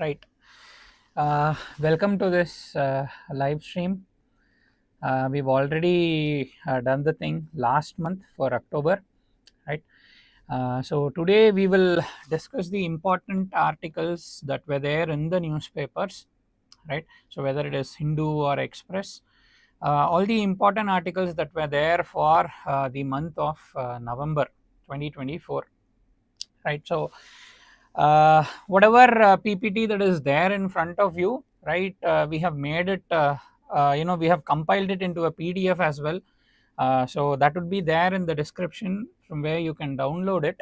Right. Welcome to this live stream. We've already done the thing last month for October, right? So today we will discuss the important articles that were there in the newspapers, right? So whether it is Hindu or Express, all the important articles that were there for the month of November 2024, right? So whatever PPT that is there in front of you, right, we have made it, we have compiled it into a PDF as well. So that would be there in the description from where you can download it,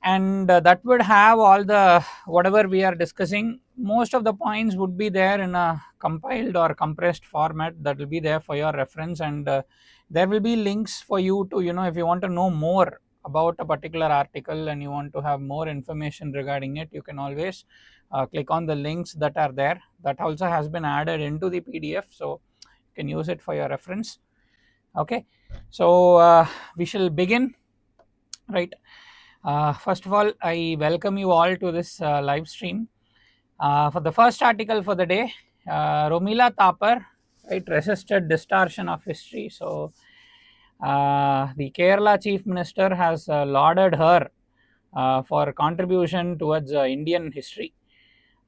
and that would have all the whatever we are discussing. Most of the points would be there in a compiled or compressed format that will be there for your reference, and there will be links for you to, if you want to know more about a particular article and you want to have more information regarding it, you can always click on the links that are there. That also has been added into the PDF, so you can use it for your reference. Okay, so we shall begin, right. First of all, I welcome you all to this live stream. For the first article for the day, Romila Thapar, right, resisted distortion of history. So the Kerala Chief Minister has lauded her for contribution towards Indian history.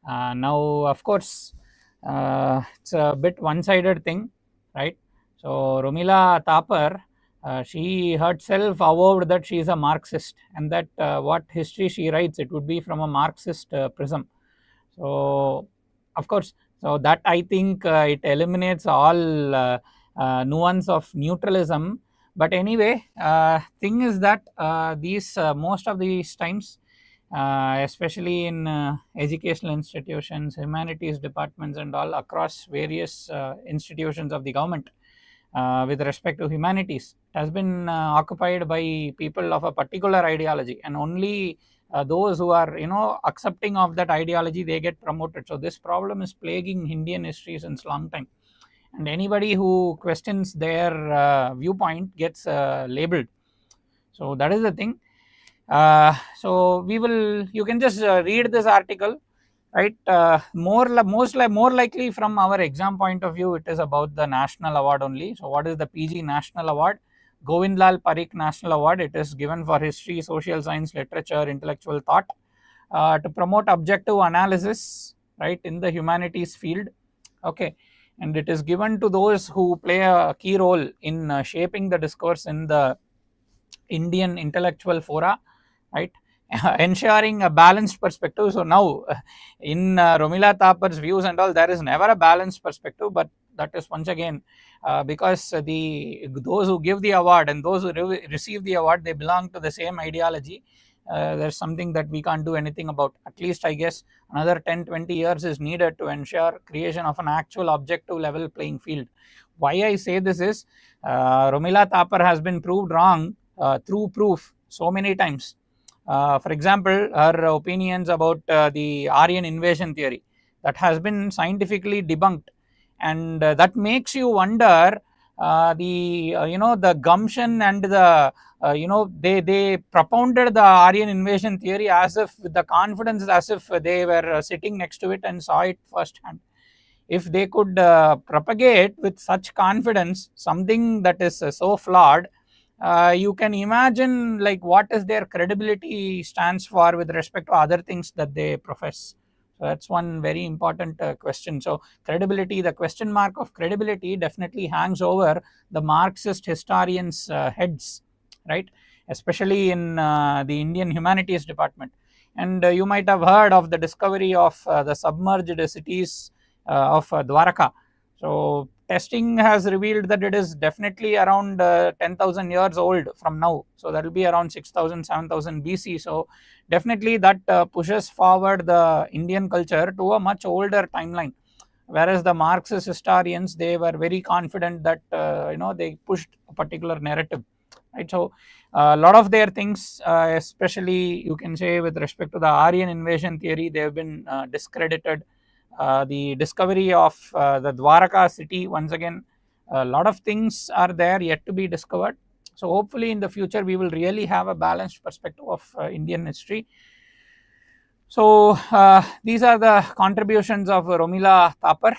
Now, of course, it's a bit one-sided thing, right? So Romila Thapar, she herself avowed that she is a Marxist, and that what history she writes, it would be from a Marxist prism. So of course, so that I think it eliminates all nuance of neutralism. But anyway, thing is that these most of these times, especially in educational institutions, humanities departments, and all across various institutions of the government, with respect to humanities, it has been occupied by people of a particular ideology, and only those who are accepting of that ideology, they get promoted. So this problem is plaguing Indian history since long time, and anybody who questions their viewpoint gets labeled. So that is the thing. So you can just read this article, right. More likely from our exam point of view, it is about the national award only. So what is the PG National Award? Govindlal Parikh National Award. It is given for history, social science, literature, intellectual thought, to promote objective analysis, right, in the humanities field. Okay, and it is given to those who play a key role in shaping the discourse in the Indian intellectual fora, right, ensuring a balanced perspective. So now in Romila Thapar's views and all, there is never a balanced perspective, but that is once again because those who give the award and those who receive the award, they belong to the same ideology. There's something that we can't do anything about. At least I guess another 10-20 years is needed to ensure creation of an actual objective level playing field. Why I say this is Romila Thapar has been proved wrong through proof so many times. For example, her opinions about the Aryan invasion theory, that has been scientifically debunked, and that makes you wonder the gumption and the they propounded the Aryan invasion theory as if with the confidence, as if they were sitting next to it and saw it firsthand. If they could propagate with such confidence something that is so flawed, you can imagine like what is their credibility stands for with respect to other things that they profess. So that's one very important question. So credibility, the question mark of credibility definitely hangs over the Marxist historians heads, right, especially in the Indian humanities department. And you might have heard of the discovery of the submerged cities of Dwaraka. So testing has revealed that it is definitely around 10,000 years old from now. So that will be around 6,000, 7,000 BC. So definitely that pushes forward the Indian culture to a much older timeline. Whereas the Marxist historians, they were very confident that they pushed a particular narrative, right. So a lot of their things, especially you can say with respect to the Aryan invasion theory, they have been discredited. The discovery of the Dwaraka city, once again, a lot of things are there yet to be discovered. So hopefully in the future we will really have a balanced perspective of Indian history. So these are the contributions of Romila Thapar.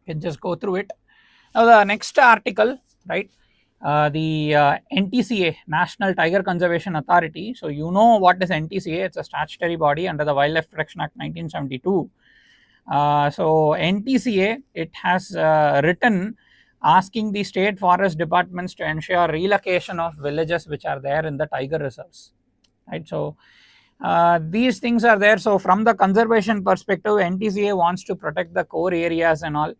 You can just go through it. Now the next article, right? The NTCA, National Tiger Conservation Authority. So you know what is NTCA? It's a statutory body under the Wildlife Protection Act 1972. So NTCA, it has written asking the state forest departments to ensure relocation of villages which are there in the tiger reserves, right? So these things are there. So from the conservation perspective, NTCA wants to protect the core areas and all,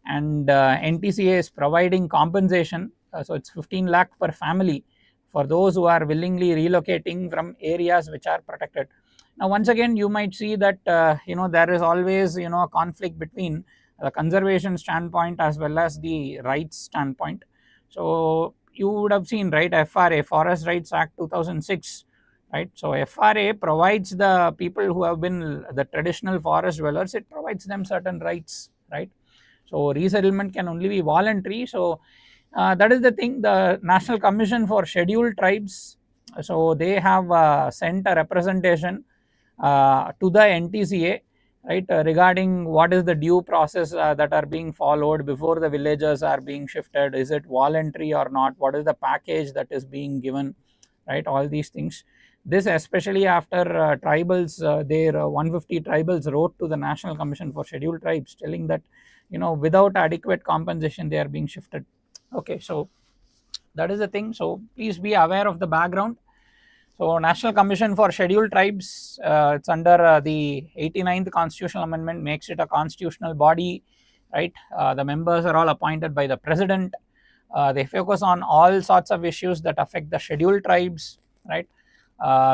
and NTCA is providing compensation. So it's 15 lakh per family for those who are willingly relocating from areas which are protected. Now once again you might see that there is always a conflict between the conservation standpoint as well as the rights standpoint. So you would have seen, right, FRA, Forest Rights Act 2006, right? So FRA provides the people who have been the traditional forest dwellers, it provides them certain rights, right? So resettlement can only be voluntary. So that is the thing. The National Commission for Scheduled Tribes, so they have sent a representation to the NTCA, right, regarding what is the due process that are being followed before the villagers are being shifted. Is it voluntary or not? What is the package that is being given, right? All these things. This especially after tribals, their 150 tribals wrote to the National Commission for Scheduled Tribes telling that without adequate compensation they are being shifted. Okay, so that is the thing. So please be aware of the background. So National Commission for Scheduled Tribes, it's under the 89th Constitutional Amendment, makes it a constitutional body, right? The members are all appointed by the President. They focus on all sorts of issues that affect the scheduled tribes, right?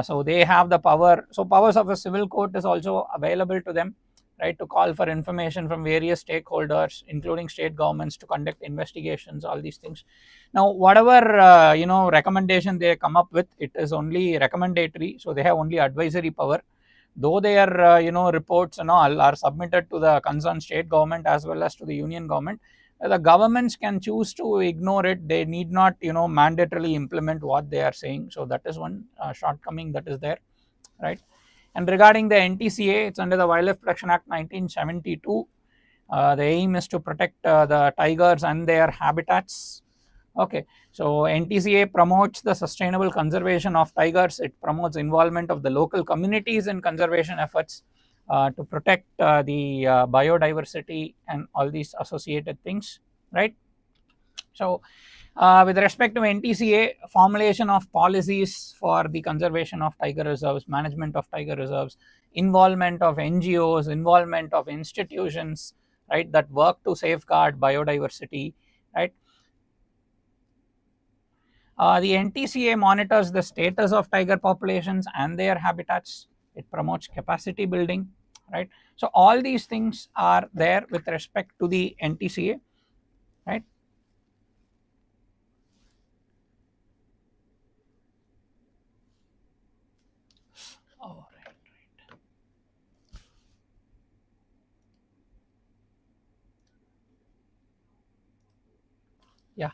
So they have the power. So powers of a civil court is also available to them, right, to call for information from various stakeholders, including state governments, to conduct investigations, all these things. Now, whatever recommendation they come up with, it is only recommendatory, so they have only advisory power. Though their reports and all are submitted to the concerned state government as well as to the union government, the governments can choose to ignore it. They need not mandatorily implement what they are saying. So that is one shortcoming that is there, right? And regarding the NTCA, it's under the Wildlife Protection Act 1972. The aim is to protect the tigers and their habitats. Okay, so NTCA promotes the sustainable conservation of tigers. It promotes involvement of the local communities in conservation efforts to protect the biodiversity and all these associated things, right? So with respect to NTCA, formulation of policies for the conservation of tiger reserves, management of tiger reserves, involvement of NGOs, involvement of institutions, right, that work to safeguard biodiversity, right. The NTCA monitors the status of tiger populations and their habitats. It promotes capacity building, right. So all these things are there with respect to the NTCA, right. Oh, right. Yeah.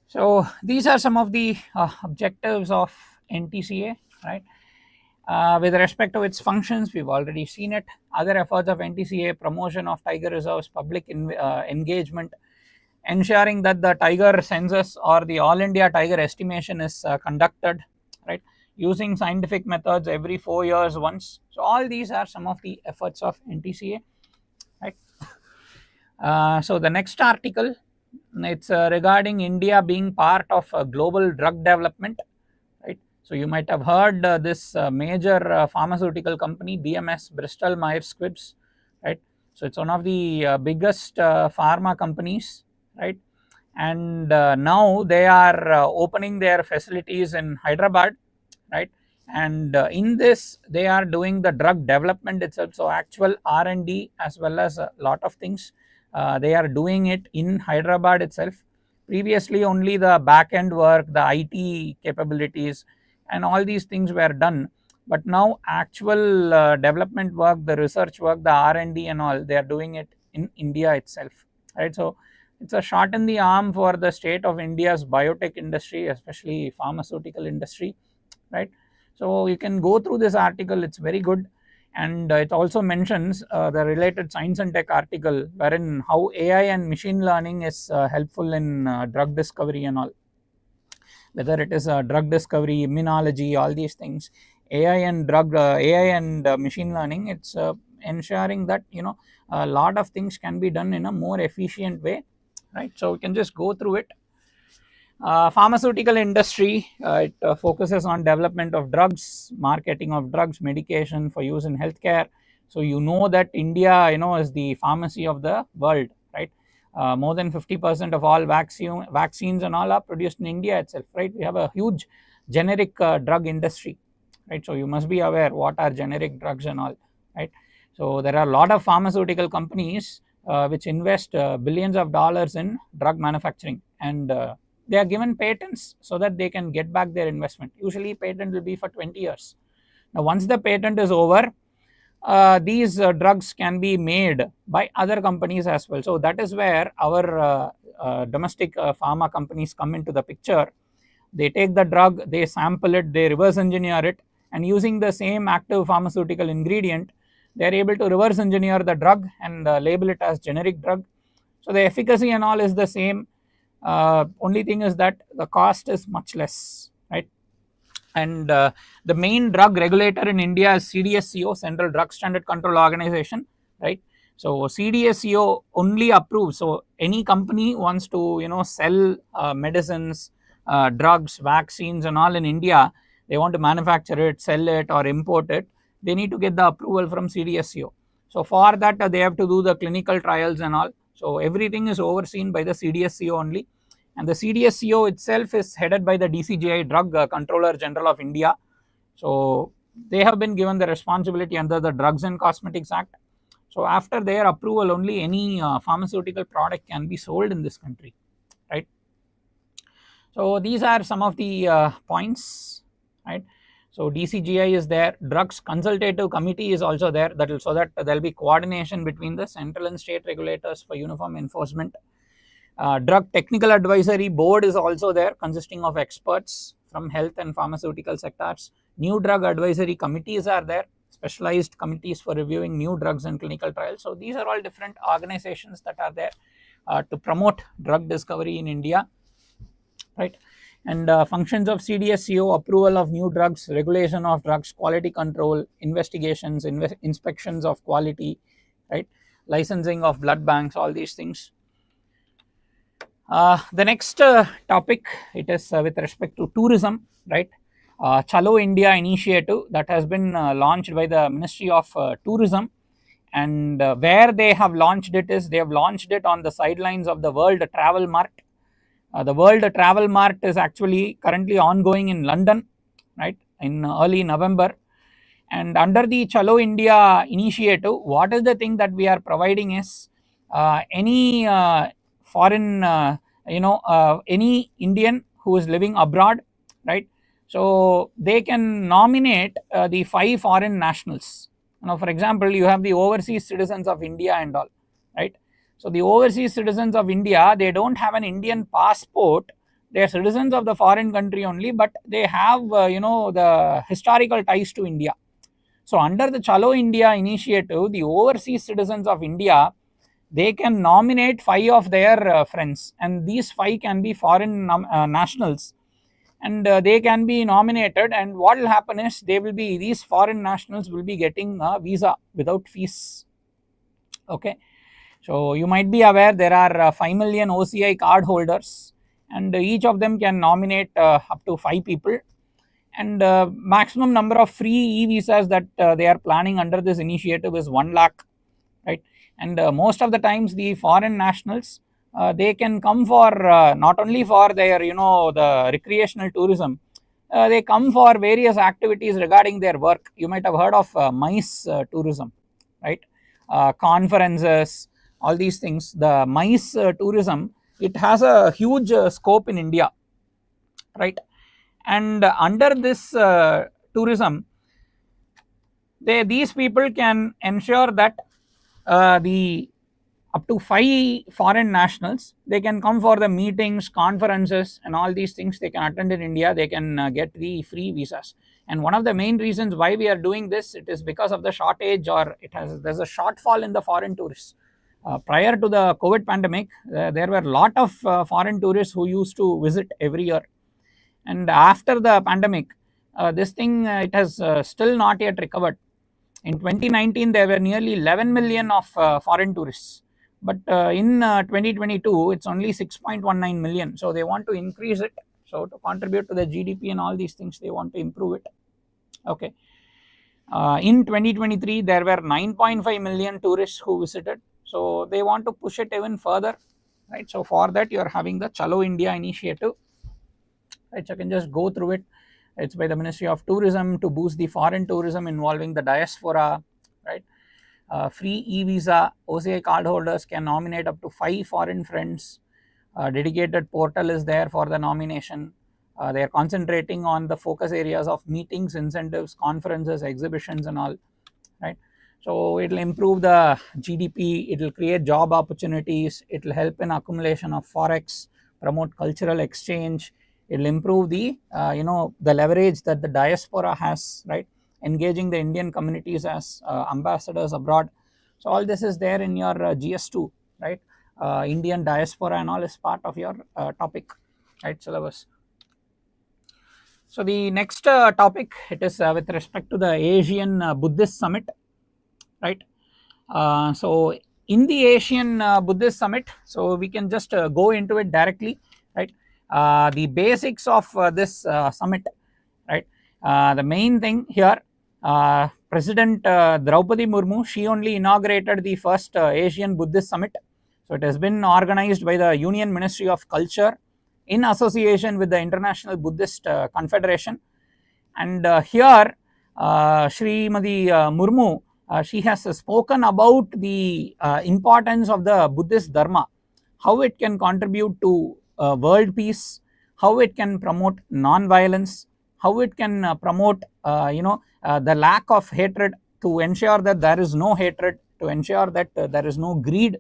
So these are some of the objectives of NTCA, right. With respect to its functions, we've already seen it. Other efforts of NTCA: promotion of tiger reserves, public engagement, ensuring that the tiger census or the all India tiger estimation is conducted, right, using scientific methods every 4 years once. So all these are some of the efforts of NTCA, right. So the next article, it's regarding India being part of global drug development, right. So you might have heard this major pharmaceutical company BMS, Bristol Myers Squibb, right. So it's one of the biggest pharma companies, right, and now they are opening their facilities in Hyderabad, right, and in this they are doing the drug development itself. So actual R&D as well as a lot of things they are doing it in Hyderabad itself. Previously only the back end work, the IT capabilities and all these things were done, but now actual development work, the research work, the R&D and all, they are doing it in India itself, right. So it's a shot in the arm for the state of India's biotech industry, especially pharmaceutical industry, right. So you can go through this article, it's very good, and it also mentions the related science and tech article wherein how AI and machine learning is helpful in drug discovery and all, whether it is drug discovery, immunology, all these things. AI and machine learning, it's ensuring that a lot of things can be done in a more efficient way, right? So we can just go through it. Pharmaceutical industry, it focuses on development of drugs, marketing of drugs, medication for use in healthcare. So you know that India, is the pharmacy of the world, right? More than 50% of all vaccines and all are produced in India itself, right? We have a huge generic drug industry, right? So you must be aware what are generic drugs and all, right? So there are a lot of pharmaceutical companies which invest billions of dollars in drug manufacturing, and they are given patents so that they can get back their investment. Usually patent will be for 20 years. Now once the patent is over, these drugs can be made by other companies as well. So that is where our domestic pharma companies come into the picture. They take the drug, they sample it, they reverse engineer it, and using the same active pharmaceutical ingredient, they are able to reverse engineer the drug and label it as generic drug. So the efficacy and all is the same. Only thing is that the cost is much less, right? And the main drug regulator in India is CDSCO, Central Drug Standard Control Organization, right? So CDSCO only approves. So any company wants to sell medicines, drugs, vaccines and all in India, they want to manufacture it, sell it or import it, they need to get the approval from CDSCO. So for that they have to do the clinical trials and all. So everything is overseen by the CDSCO only, and the CDSCO itself is headed by the DCGI, Drug Controller General of India. So they have been given the responsibility under the Drugs and Cosmetics Act. So after their approval only any pharmaceutical product can be sold in this country, right? So these are some of the points, right? So DCGI is there, Drugs Consultative Committee is also there, so that there will be coordination between the central and state regulators for uniform enforcement. Drug Technical Advisory Board is also there, consisting of experts from health and pharmaceutical sectors. New Drug Advisory Committees are there, specialized committees for reviewing new drugs and clinical trials. So these are all different organizations that are there to promote drug discovery in India, right? And functions of CDSCO: approval of new drugs, regulation of drugs, quality control, investigations, inspections of quality, right? Licensing of blood banks, all these things. The next topic, it is with respect to tourism, right? Chalo India initiative that has been launched by the Ministry of Tourism, and where they have launched it is, they have launched it on the sidelines of the World Travel Mart. The World Travel Mart is actually currently ongoing in London, right, in early November. And under the Chalo India initiative, what is the thing that we are providing is any foreign, any Indian who is living abroad, right? So they can nominate the 5 foreign nationals. For example, you have the overseas citizens of India and all, right? So the overseas citizens of India, they don't have an Indian passport. They are citizens of the foreign country only, but they have the historical ties to India. So under the Chalo India initiative, the overseas citizens of India, they can nominate 5 of their friends, and these 5 can be foreign nationals, and they can be nominated, and what will happen is these foreign nationals will be getting a visa without fees. Okay, so you might be aware there are 5 million OCI card holders, and each of them can nominate up to 5 people, and maximum number of free e-visas that they are planning under this initiative is 1 lakh, right? And most of the times the foreign nationals, they can come for not only for their the recreational tourism, they come for various activities regarding their work. You might have heard of MACE tourism, right? Conferences, all these things. The MACE tourism, it has a huge scope in India, right? And under this tourism, these people can ensure that the up to 5 foreign nationals, they can come for the meetings, conferences and all these things. They can attend in India, they can get the free visas. And one of the main reasons why we are doing this, it is because of the shortage, or there's a shortfall in the foreign tourists. Prior to the COVID pandemic, there were a lot of foreign tourists who used to visit every year. And after the pandemic, this thing it has still not yet recovered. In 2019, there were nearly 11 million of foreign tourists, but in 2022, it's only 6.19 million. So they want to increase it. So to contribute to the GDP and all these things, they want to improve it. Okay. In 2023, there were 9.5 million tourists who visited. So they want to push it even further, right? So for that, you are having the Chalo India initiative, right? So I can just go through it. It's by the Ministry of Tourism to boost the foreign tourism involving the diaspora, right? Free e-visa, OCI cardholders can nominate up to 5 foreign friends. Dedicated portal is there for the nomination. They are concentrating on the focus areas of meetings, incentives, conferences, exhibitions and all, right? So it will improve the GDP, it will create job opportunities, it will help in accumulation of forex, promote cultural exchange, it will improve the the leverage that the diaspora has, right? Engaging the Indian communities as ambassadors abroad. So all this is there in your GS2, right? Indian diaspora and all is part of your topic, right, syllabus. So the next topic, it is with respect to the Asian Buddhist Summit, right? So in the Asian Buddhist Summit, so we can just go into it directly, right? The basics of this summit, right? The main thing here, President Draupadi Murmu, she only inaugurated the first Asian Buddhist Summit. So it has been organized by the Union Ministry of Culture in association with the International Buddhist Confederation. And here Srimati Murmu, she has spoken about the importance of the Buddhist Dharma, how it can contribute to world peace, how it can promote non-violence, how it can promote the lack of hatred, to ensure that there is no hatred, to ensure that there is no greed,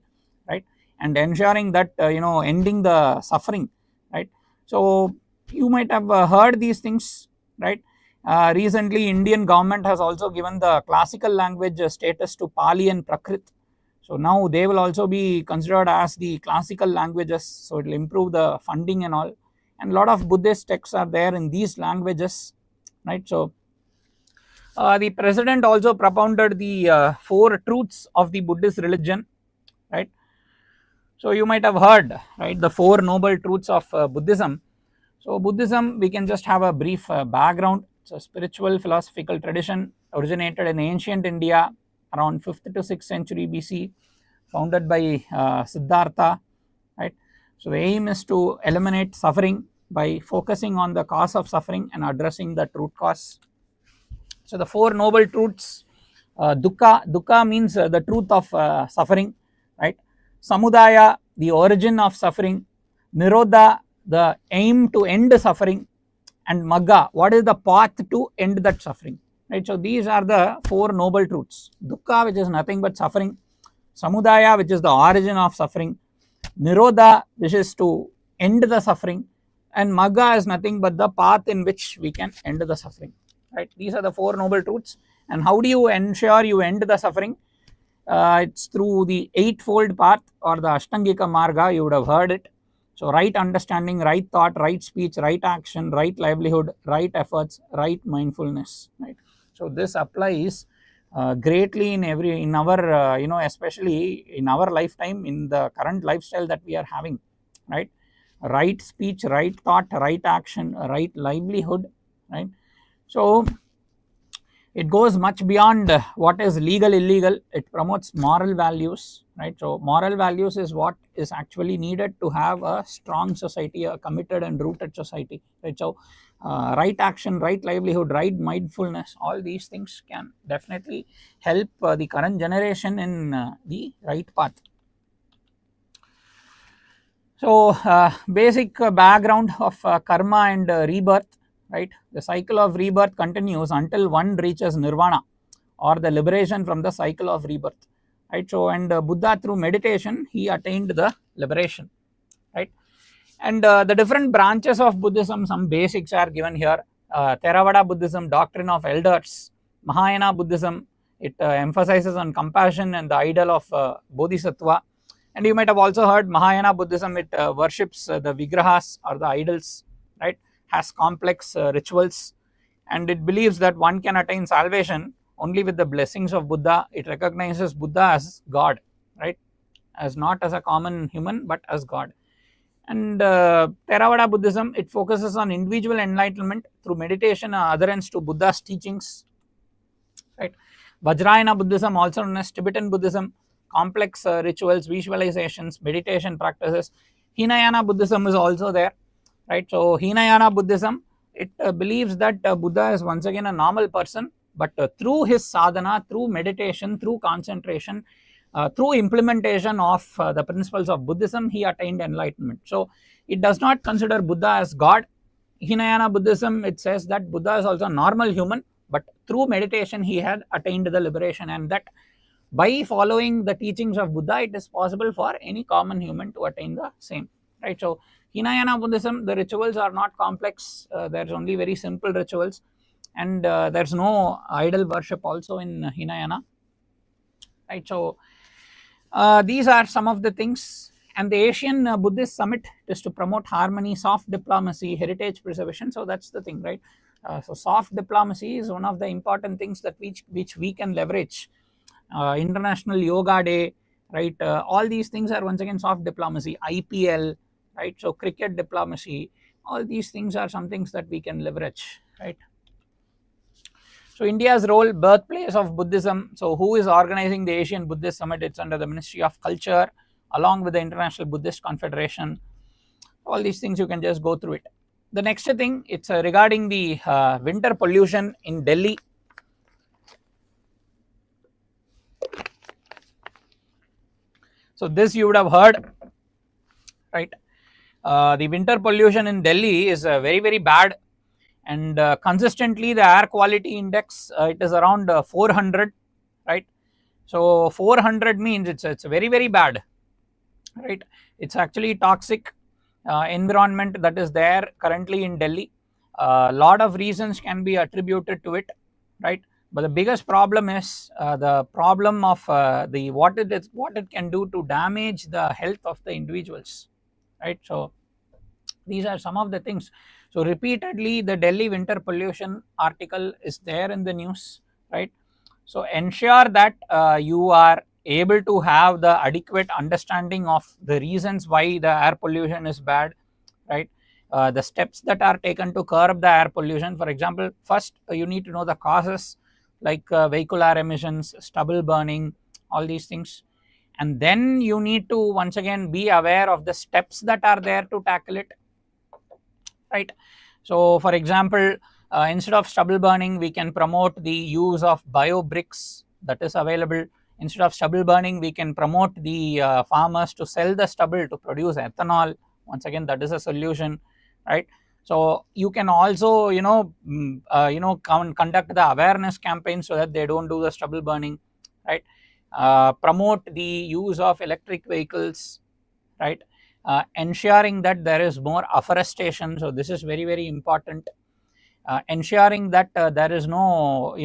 right, and ensuring that ending the suffering, right. So you might have heard these things, right. Recently Indian government has also given the classical language status to Pali and Prakrit. So now they will also be considered as the classical languages, so it will improve the funding and all, and a lot of Buddhist texts are there in these languages, right. So the president also propounded the 4 truths of the Buddhist religion, right. So you might have heard, right, the 4 noble truths of Buddhism. So Buddhism, we can just have a brief background. It's a spiritual philosophical tradition originated in ancient India around 5th to 6th century BC, founded by Siddhartha, right. So the aim is to eliminate suffering by focusing on the cause of suffering and addressing the root cause. So the 4 noble truths, dukkha means the truth of suffering, right. Samudaya, the origin of suffering. Nirodha, the aim to end suffering. And Magga, what is the path to end that suffering, right. So these are the 4 noble truths. Dukkha, which is nothing but suffering. Samudaya, which is the origin of suffering. Nirodha, which is to end the suffering. And Magga is nothing but the path in which we can end the suffering, right. These are the 4 noble truths. And how do you ensure you end the suffering? It's through the 8-fold path, or the Ashtangika Marga, you would have heard it. So right understanding, right thought, right speech, right action, right livelihood, right efforts, right mindfulness, right. So this applies greatly in our especially in our lifetime, in the current lifestyle that we are having, right. Right speech, right thought, right action, right livelihood, right. So it goes much beyond what is legal, illegal. It promotes moral values, right. So moral values is what is actually needed to have a strong society, a committed and rooted society, right. So right action, right livelihood, right mindfulness, all these things can definitely help the current generation in the right path. So basic background of karma and rebirth, right. The cycle of rebirth continues until one reaches nirvana, or the liberation from the cycle of rebirth, right. So and Buddha, through meditation, he attained the liberation, right. And the different branches of Buddhism, some basics are given here. Theravada Buddhism, doctrine of elders. Mahayana Buddhism, it emphasizes on compassion and the ideal of Bodhisattva. And you might have also heard Mahayana Buddhism, it worships the Vigrahas or the idols, right, has complex rituals, and it believes that one can attain salvation only with the blessings of Buddha. It recognizes Buddha as God, right, as not as a common human but as God. And Theravada Buddhism, it focuses on individual enlightenment through meditation and adherence to Buddha's teachings, right. Vajrayana Buddhism, also known as Tibetan Buddhism, complex rituals, visualizations, meditation practices. Hinayana Buddhism is also there, right. So Hinayana Buddhism, it believes that Buddha is once again a normal person, but through his sadhana, through meditation, through concentration, through implementation of the principles of Buddhism, he attained enlightenment. So it does not consider Buddha as God. Hinayana Buddhism, it says that Buddha is also a normal human, but through meditation he had attained the liberation, and that by following the teachings of Buddha, it is possible for any common human to attain the same, right. So Hinayana Buddhism, the rituals are not complex, there is only very simple rituals, and there is no idol worship also in Hinayana, right. So these are some of the things. And the Asian Buddhist Summit is to promote harmony, soft diplomacy, heritage preservation. So that's the thing, right. So soft diplomacy is one of the important things that which we can leverage. International Yoga Day, right, all these things are once again soft diplomacy. IPL, right, so cricket diplomacy, all these things are some things that we can leverage, right. So India's role, birthplace of Buddhism. So who is organizing the Asian Buddhist Summit? It's under the Ministry of Culture along with the International Buddhist Confederation. All these things you can just go through it. The next thing, it's regarding the winter pollution in Delhi. So this you would have heard, right. The winter pollution in Delhi is very, very bad, and consistently the air quality index, it is around 400, right. So 400 means it's very, very bad, right. It's actually toxic environment that is there currently in Delhi. A lot of reasons can be attributed to it, right. But the biggest problem is the problem of what it can do to damage the health of the individuals, right. So these are some of the things. So repeatedly the Delhi winter pollution article is there in the news, right. So ensure that you are able to have the adequate understanding of the reasons why the air pollution is bad, right. The steps that are taken to curb the air pollution. For example, first you need to know the causes, like vehicular emissions, stubble burning, all these things, and then you need to once again be aware of the steps that are there to tackle it, right. So for example, instead of stubble burning, we can promote the use of bio bricks that is available. Instead of stubble burning, we can promote the farmers to sell the stubble to produce ethanol. Once again, that is a solution, right. So you can also conduct the awareness campaign so that they don't do the stubble burning, right. Promote the use of electric vehicles, right. Ensuring that there is more afforestation. So this is very, very important. Ensuring that there is no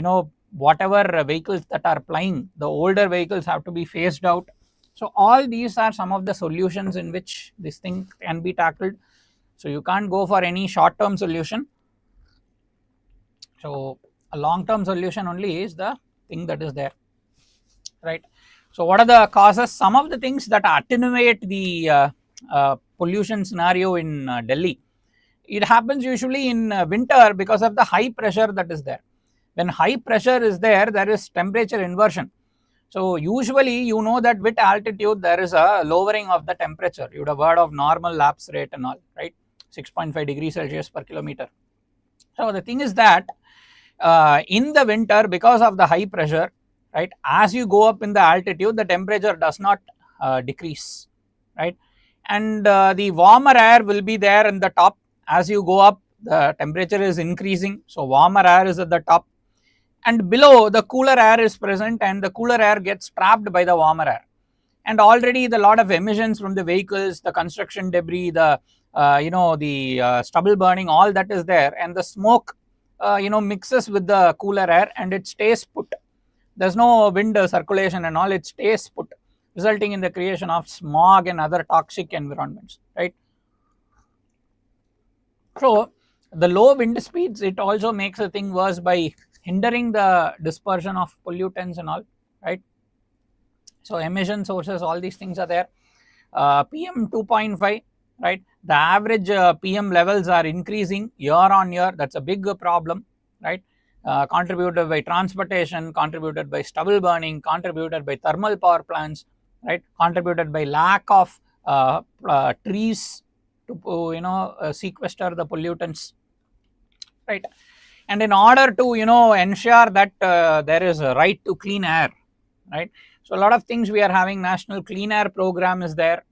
whatever vehicles that are plying, the older vehicles have to be phased out. So all these are some of the solutions in which this thing can be tackled. So you can't go for any short term solution. So a long term solution only is the thing that is there, right. So what are the causes? Some of the things that attenuate the pollution scenario in Delhi. It happens usually in winter because of the high pressure that is there. When high pressure is there, there is temperature inversion. So usually you know that with altitude there is a lowering of the temperature. You would have heard of normal lapse rate and all, right, 6.5 degrees Celsius per kilometer. So the thing is that in the winter, because of the high pressure, right, as you go up in the altitude, the temperature does not decrease, right, and the warmer air will be there in the top. As you go up, the temperature is increasing, so warmer air is at the top, and below the cooler air is present, and the cooler air gets trapped by the warmer air. And already the lot of emissions from the vehicles, the construction debris, the stubble burning, all that is there, and the smoke mixes with the cooler air and it stays put. There's no wind circulation and all, it stays put, resulting in the creation of smog and other toxic environments, right? So the low wind speeds, it also makes the thing worse by hindering the dispersion of pollutants and all, right? So emission sources, all these things are there. PM 2.5, right? The average PM levels are increasing year on year. That's a big problem, right? Contributed by transportation, contributed by stubble burning, contributed by thermal power plants, right? Contributed by lack of trees to sequester the pollutants, right? And in order to ensure that there is a right to clean air, right? So a lot of things we are having. National Clean Air Program is there.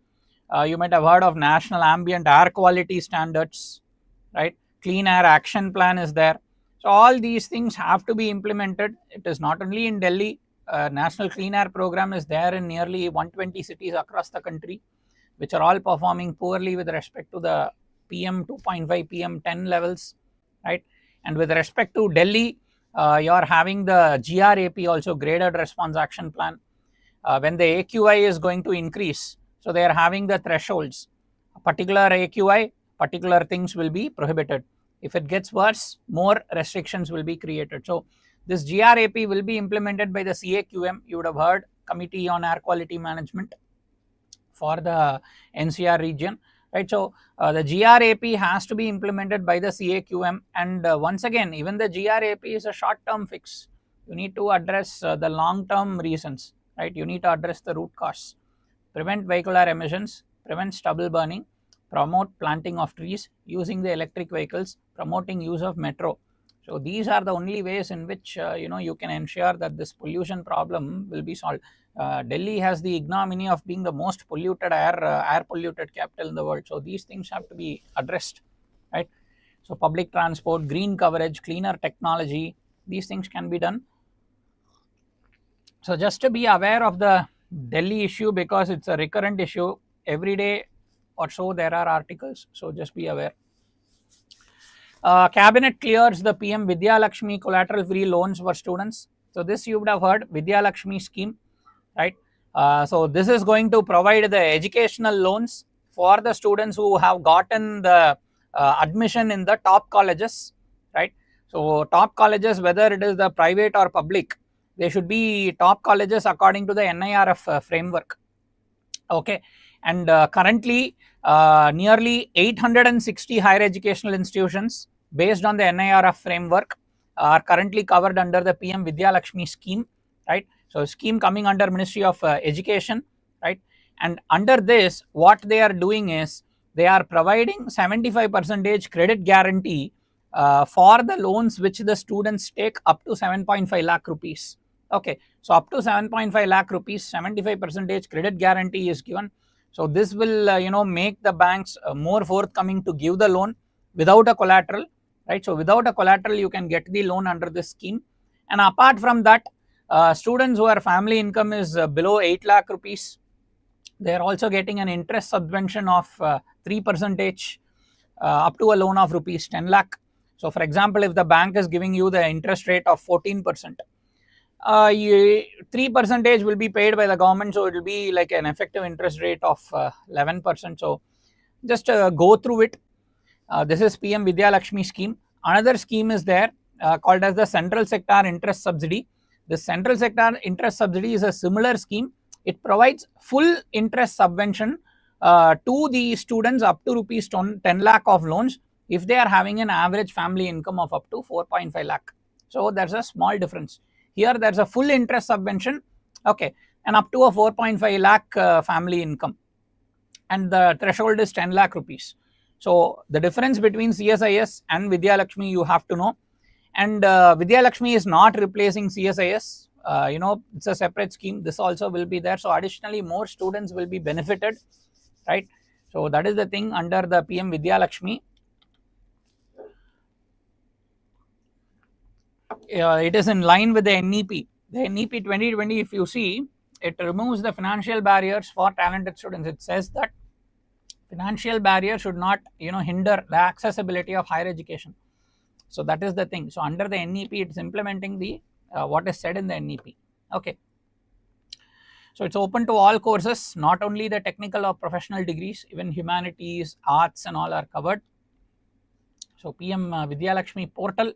You might have heard of National Ambient Air Quality Standards, right? Clean Air Action Plan is there. So all these things have to be implemented. It is not only in Delhi. National Clean Air Program is there in nearly 120 cities across the country, which are all performing poorly with respect to the PM 2.5, PM 10 levels, right? And with respect to Delhi, you are having the GRAP also, Graded Response Action Plan. When the AQI is going to increase, so they are having the thresholds. A particular AQI, particular things will be prohibited. If it gets worse, more restrictions will be created. So this GRAP will be implemented by the CAQM. You would have heard, Committee on Air Quality Management for the NCR region, right? So the GRAP has to be implemented by the CAQM, and once again, even the GRAP is a short-term fix. You need to address the long-term reasons, right? You need to address the root cause, prevent vehicular emissions, prevent stubble burning, promote planting of trees, using the electric vehicles, promoting use of metro. So these are the only ways in which you can ensure that this pollution problem will be solved. Delhi has the ignominy of being the most polluted air polluted capital in the world. So these things have to be addressed, right? So public transport, green coverage, cleaner technology, these things can be done. So just to be aware of the Delhi issue, because it's a recurrent issue, every day or so there are articles, so just be aware. Cabinet clears the PM Vidya Lakshmi collateral free loans for students. So this you would have heard, Vidya Lakshmi scheme, right? So this is going to provide the educational loans for the students who have gotten the admission in the top colleges, right? So top colleges, whether it is the private or public, they should be top colleges according to the NIRF framework, okay? And currently nearly 860 higher educational institutions based on the NIRF framework are currently covered under the PM Vidya Lakshmi scheme, right? So scheme coming under Ministry of Education, right? And under this, what they are doing is they are providing 75% credit guarantee for the loans which the students take up to 7.5 lakh rupees. Okay, so up to 7.5 lakh rupees, 75% credit guarantee is given. So this will make the banks more forthcoming to give the loan without a collateral, right? So without a collateral, you can get the loan under this scheme. And apart from that, students who are family income is below 8 lakh rupees, they are also getting an interest subvention of 3% up to a loan of rupees 10 lakh. So for example, if the bank is giving you the interest rate of 14%, 3% will be paid by the government, so it will be like an effective interest rate of 11%. So just go through it. This is PM Vidya Lakshmi scheme. Another scheme is there called as the Central Sector Interest Subsidy. The Central Sector Interest Subsidy is a similar scheme. It provides full interest subvention to the students up to rupees 10 lakh of loans if they are having an average family income of up to 4.5 lakh. So there's a small difference. Here there's a full interest subvention, okay, and up to a 4.5 lakh family income, and the threshold is 10 lakh rupees. So the difference between CSIS and Vidya Lakshmi you have to know, and Vidya Lakshmi is not replacing CSIS. It's a separate scheme. This also will be there. So additionally, more students will be benefited, right? So that is the thing under the PM Vidya Lakshmi. It is in line with the NEP. The NEP 2020, if you see, it removes the financial barriers for talented students. It says that financial barriers should not hinder the accessibility of higher education. So that is the thing. So under the NEP, it's implementing the what is said in the NEP. Okay. So it's open to all courses, not only the technical or professional degrees, even humanities, arts and all are covered. So PM Vidya Lakshmi portal.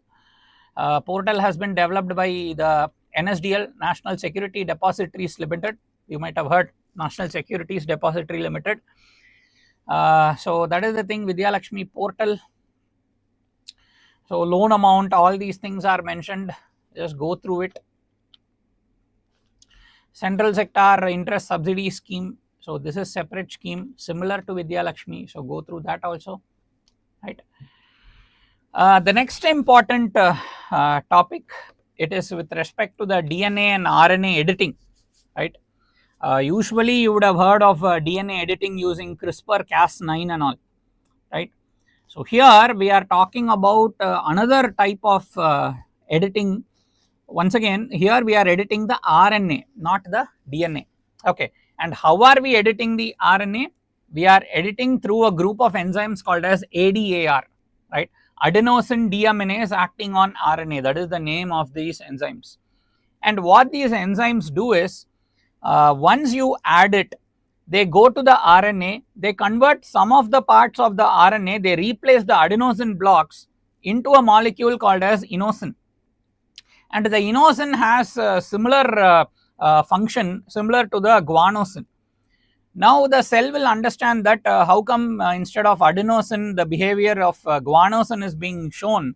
Portal has been developed by the NSDL, National Security Depositories Limited. You might have heard National Securities Depository Limited. So that is the thing, Vidya Lakshmi portal. So loan amount, all these things are mentioned. Just go through it. Central sector interest subsidy scheme. So this is separate scheme similar to Vidya Lakshmi. So go through that also, right? The next important topic, it is with respect to the DNA and RNA editing, right? Usually you would have heard of DNA editing using CRISPR-Cas9 and all, right? So here we are talking about another type of editing. Once again, here we are editing the RNA, not the DNA. Okay, and how are we editing the RNA? We are editing through a group of enzymes called as ADAR, right? Adenosine deaminase acting on RNA, that is the name of these enzymes. And what these enzymes do is, once you add it, they go to the RNA, they convert some of the parts of the RNA, they replace the adenosine blocks into a molecule called as inosine. And the inosine has a similar function similar to the guanosine. Now the cell will understand that how come instead of adenosine the behavior of guanosine is being shown.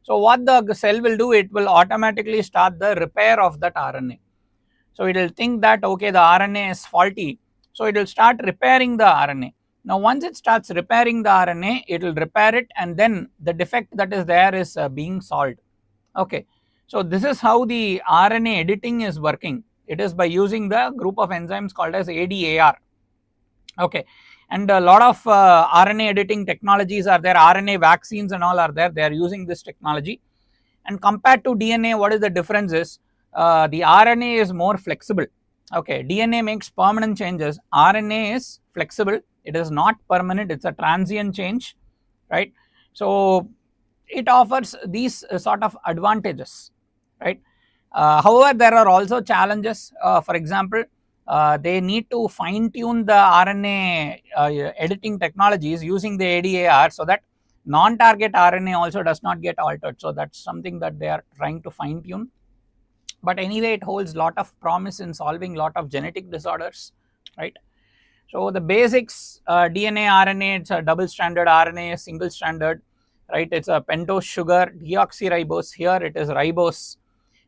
So what the cell will do, it will automatically start the repair of that RNA. So it will think that okay, the RNA is faulty, so it will start repairing the RNA. Now once it starts repairing the RNA, it will repair it and then the defect that is there is being solved. Okay, so this is how the RNA editing is working. It is by using the group of enzymes called as ADAR. Okay, and a lot of RNA editing technologies are there, RNA vaccines and all are there, they are using this technology. And compared to DNA, what is the difference is, the RNA is more flexible. Okay, DNA makes permanent changes, RNA is flexible, it is not permanent, it is a transient change, right? So it offers these sort of advantages, right? However, there are also challenges. For example, they need to fine tune the RNA editing technologies using the ADAR so that non-target RNA also does not get altered. So that's something that they are trying to fine tune. But anyway, it holds a lot of promise in solving a lot of genetic disorders, right? So the basics, DNA, RNA, it's a double stranded RNA, single stranded, right? It's a pentose sugar, deoxyribose, here it is ribose.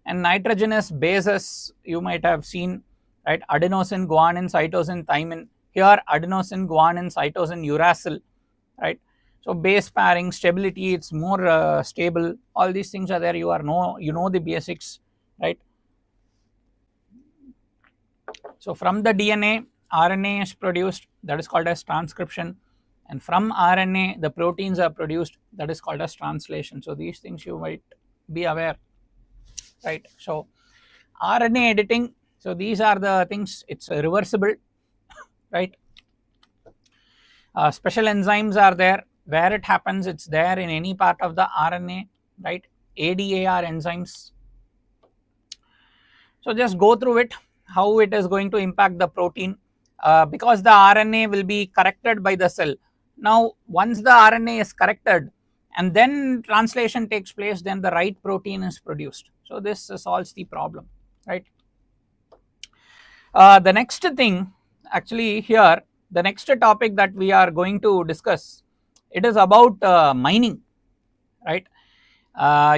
And nitrogenous bases you might have seen, right? Adenosine, guanine, cytosine, thymine. Here adenosine, guanine, cytosine, uracil, right? So base pairing, stability, it's more stable. All these things are there. You know the basics, right? So from the DNA, RNA is produced, that is called as transcription, and from RNA the proteins are produced, that is called as translation. So these things you might be aware, right? So RNA editing, so these are the things, it's reversible, right? Special enzymes are there, where it happens, it's there in any part of the RNA, right? ADAR enzymes. So just go through it, how it is going to impact the protein, because the RNA will be corrected by the cell. Now once the RNA is corrected and then translation takes place, then the right protein is produced. So this solves the problem, right? The next thing, actually here, the next topic that we are going to discuss, it is about mining, right?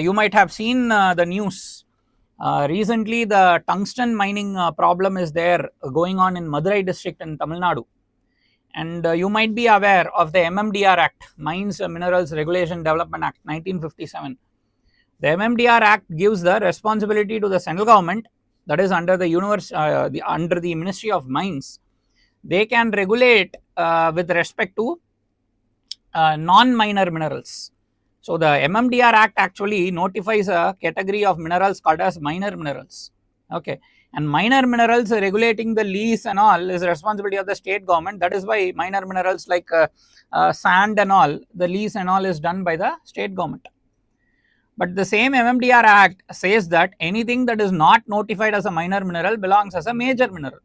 You might have seen the news. Recently the tungsten mining problem is there going on in Madurai district in Tamil Nadu. And you might be aware of the MMDR Act, Mines, Minerals Regulation Development Act 1957. The MMDR Act gives the responsibility to the central government, that is under the under the Ministry of Mines. They can regulate with respect to non-minor minerals. So the MMDR Act actually notifies a category of minerals called as minor minerals. Okay, and minor minerals regulating the lease and all is responsibility of the state government. That is why minor minerals like sand and all, the lease and all is done by the state government. But the same MMDR Act says that anything that is not notified as a minor mineral belongs as a major mineral.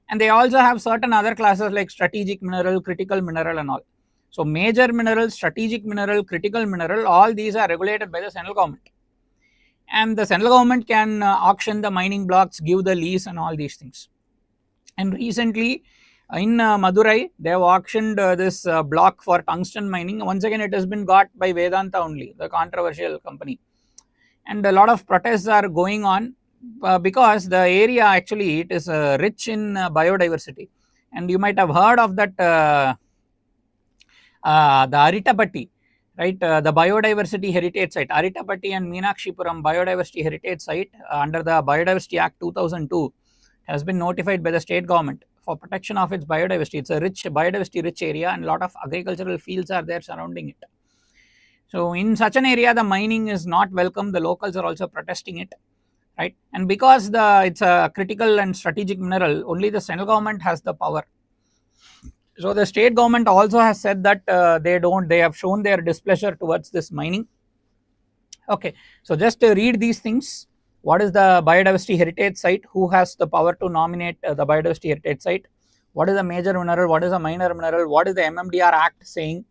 And they also have certain other classes like strategic mineral, critical mineral and all. So major mineral, strategic mineral, critical mineral, all these are regulated by the central government. And the central government can auction the mining blocks, give the lease and all these things. And recently in Madurai, they have auctioned this block for tungsten mining. Once again, it has been got by Vedanta only, the controversial company. And a lot of protests are going on because the area actually it is rich in biodiversity. And you might have heard of that the Aritapatti, right? The biodiversity heritage site, Aritapatti and Meenakshipuram biodiversity heritage site under the Biodiversity Act 2002 has been notified by the state government for protection of its biodiversity. It's a rich biodiversity rich area and a lot of agricultural fields are there surrounding it. So in such an area, the mining is not welcome. The locals are also protesting it, right? And because it's a critical and strategic mineral, only the central government has the power. So the state government also has said that they have shown their displeasure towards this mining. Okay, so just to read these things. What is the biodiversity heritage site? Who has the power to nominate the biodiversity heritage site? What is a major mineral? What is a minor mineral? What is the MMDR Act saying?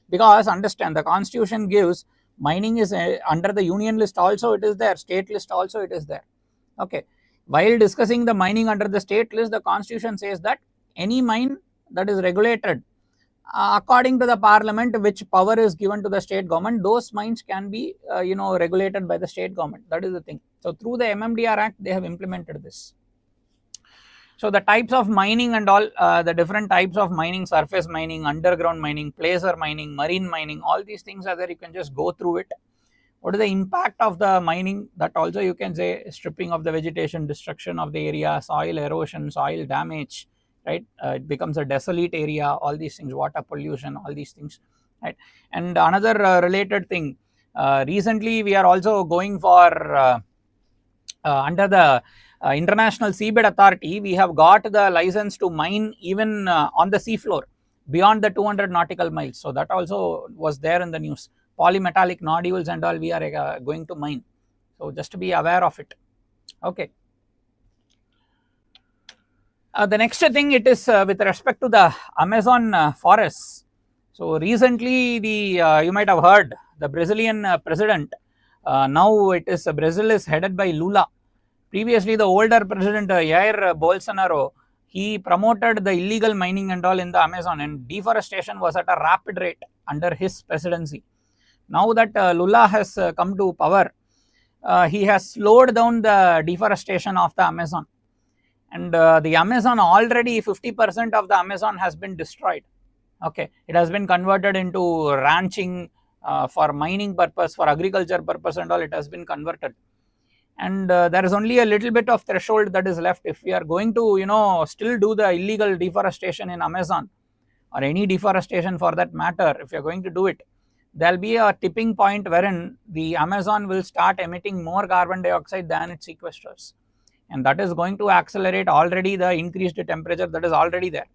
Because understand, the constitution gives mining is under the union list also it is there, state list also it is there. Okay, while discussing the mining under the state list, the constitution says that any mine that is regulated according to the parliament, which power is given to the state government, those mines can be regulated by the state government. That is the thing. So through the MMDR Act, they have implemented this. So the types of mining and all, the different types of mining, surface mining, underground mining, placer mining, marine mining, all these things are there. You can just go through it. What is the impact of the mining? That also you can say stripping of the vegetation, destruction of the area, soil erosion, soil damage, right? It becomes a desolate area, all these things, water pollution, all these things, right? And another related thing, recently we are also going for under the International Seabed Authority, we have got the license to mine even on the sea floor beyond the 200 nautical miles. So that also was there in the news. Polymetallic nodules and all we are going to mine. So just to be aware of it. Okay. The next thing it is with respect to the Amazon forests. So recently you might have heard the Brazilian president, now it is Brazil is headed by Lula. Previously the older president Jair Bolsonaro, he promoted the illegal mining and all in the Amazon, and deforestation was at a rapid rate under his presidency. Now that Lula has come to power, he has slowed down the deforestation of the Amazon. And the Amazon already 50% of the Amazon has been destroyed. Okay, it has been converted into ranching for mining purpose, for agriculture purpose and all, it has been converted. And there is only a little bit of threshold that is left. If we are going to still do the illegal deforestation in Amazon or any deforestation for that matter, if you are going to do it, there will be a tipping point wherein the Amazon will start emitting more carbon dioxide than it sequesters, and that is going to accelerate already the increased temperature that is already there.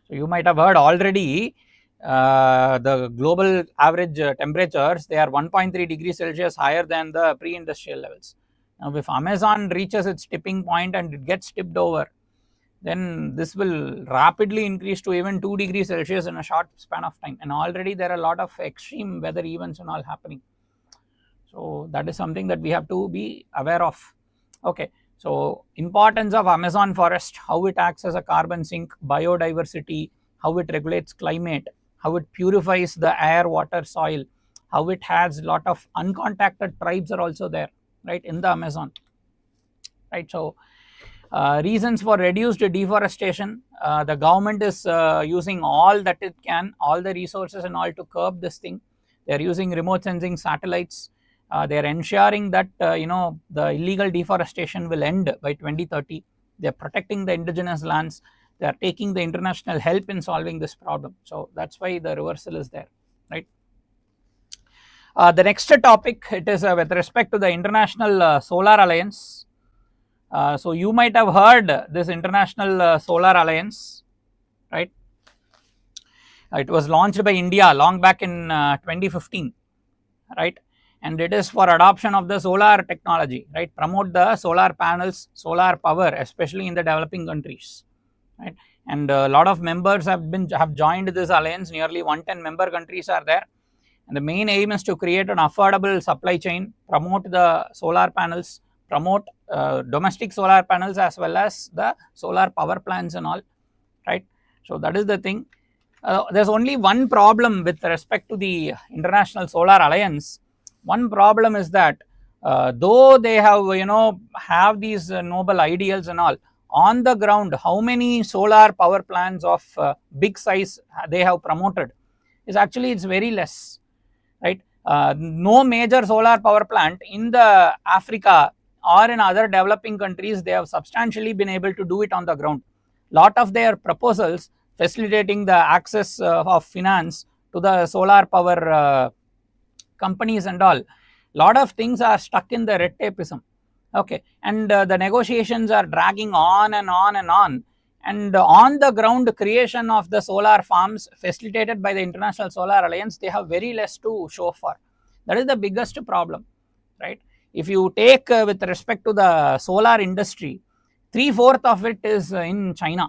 So you might have heard already the global average temperatures, they are 1.3 degrees Celsius higher than the pre-industrial levels. Now if Amazon reaches its tipping point and it gets tipped over, then this will rapidly increase to even 2 degrees Celsius in a short span of time, and already there are a lot of extreme weather events and all happening. So that is something that we have to be aware of. Okay, so importance of Amazon forest, how it acts as a carbon sink, biodiversity, how it regulates climate, how it purifies the air, water, soil, how it has a lot of uncontacted tribes are also there, right, in the Amazon, right. So reasons for reduced deforestation, the government is using all that it can, all the resources and all to curb this thing. They are using remote sensing satellites. They are ensuring that the illegal deforestation will end by 2030. They are protecting the indigenous lands. They are taking the international help in solving this problem. So that's why the reversal is there, right. The next topic, it is with respect to the International Solar Alliance. So you might have heard this International Solar Alliance, right. It was launched by India long back in 2015, right. and it is for adoption of the solar technology, right? Promote the solar panels, solar power, especially in the developing countries, right? And a lot of members have joined this alliance. Nearly 110 member countries are there, and the main aim is to create an affordable supply chain, promote the solar panels, promote domestic solar panels as well as the solar power plants and all, right? So that is the thing. There's only one problem with respect to the International Solar Alliance. One problem is that though they have these noble ideals and all, on the ground how many solar power plants of big size they have promoted is actually it's very less, right? No major solar power plant in the Africa or in other developing countries, they have substantially been able to do it on the ground. Lot of their proposals facilitating the access of finance to the solar power companies and all, lot of things are stuck in the red tapeism, okay, and the negotiations are dragging on and on and on, and on the ground creation of the solar farms facilitated by the International Solar Alliance, they have very less to show for. That is the biggest problem, right? If you take with respect to the solar industry, 3/4 of it is in China,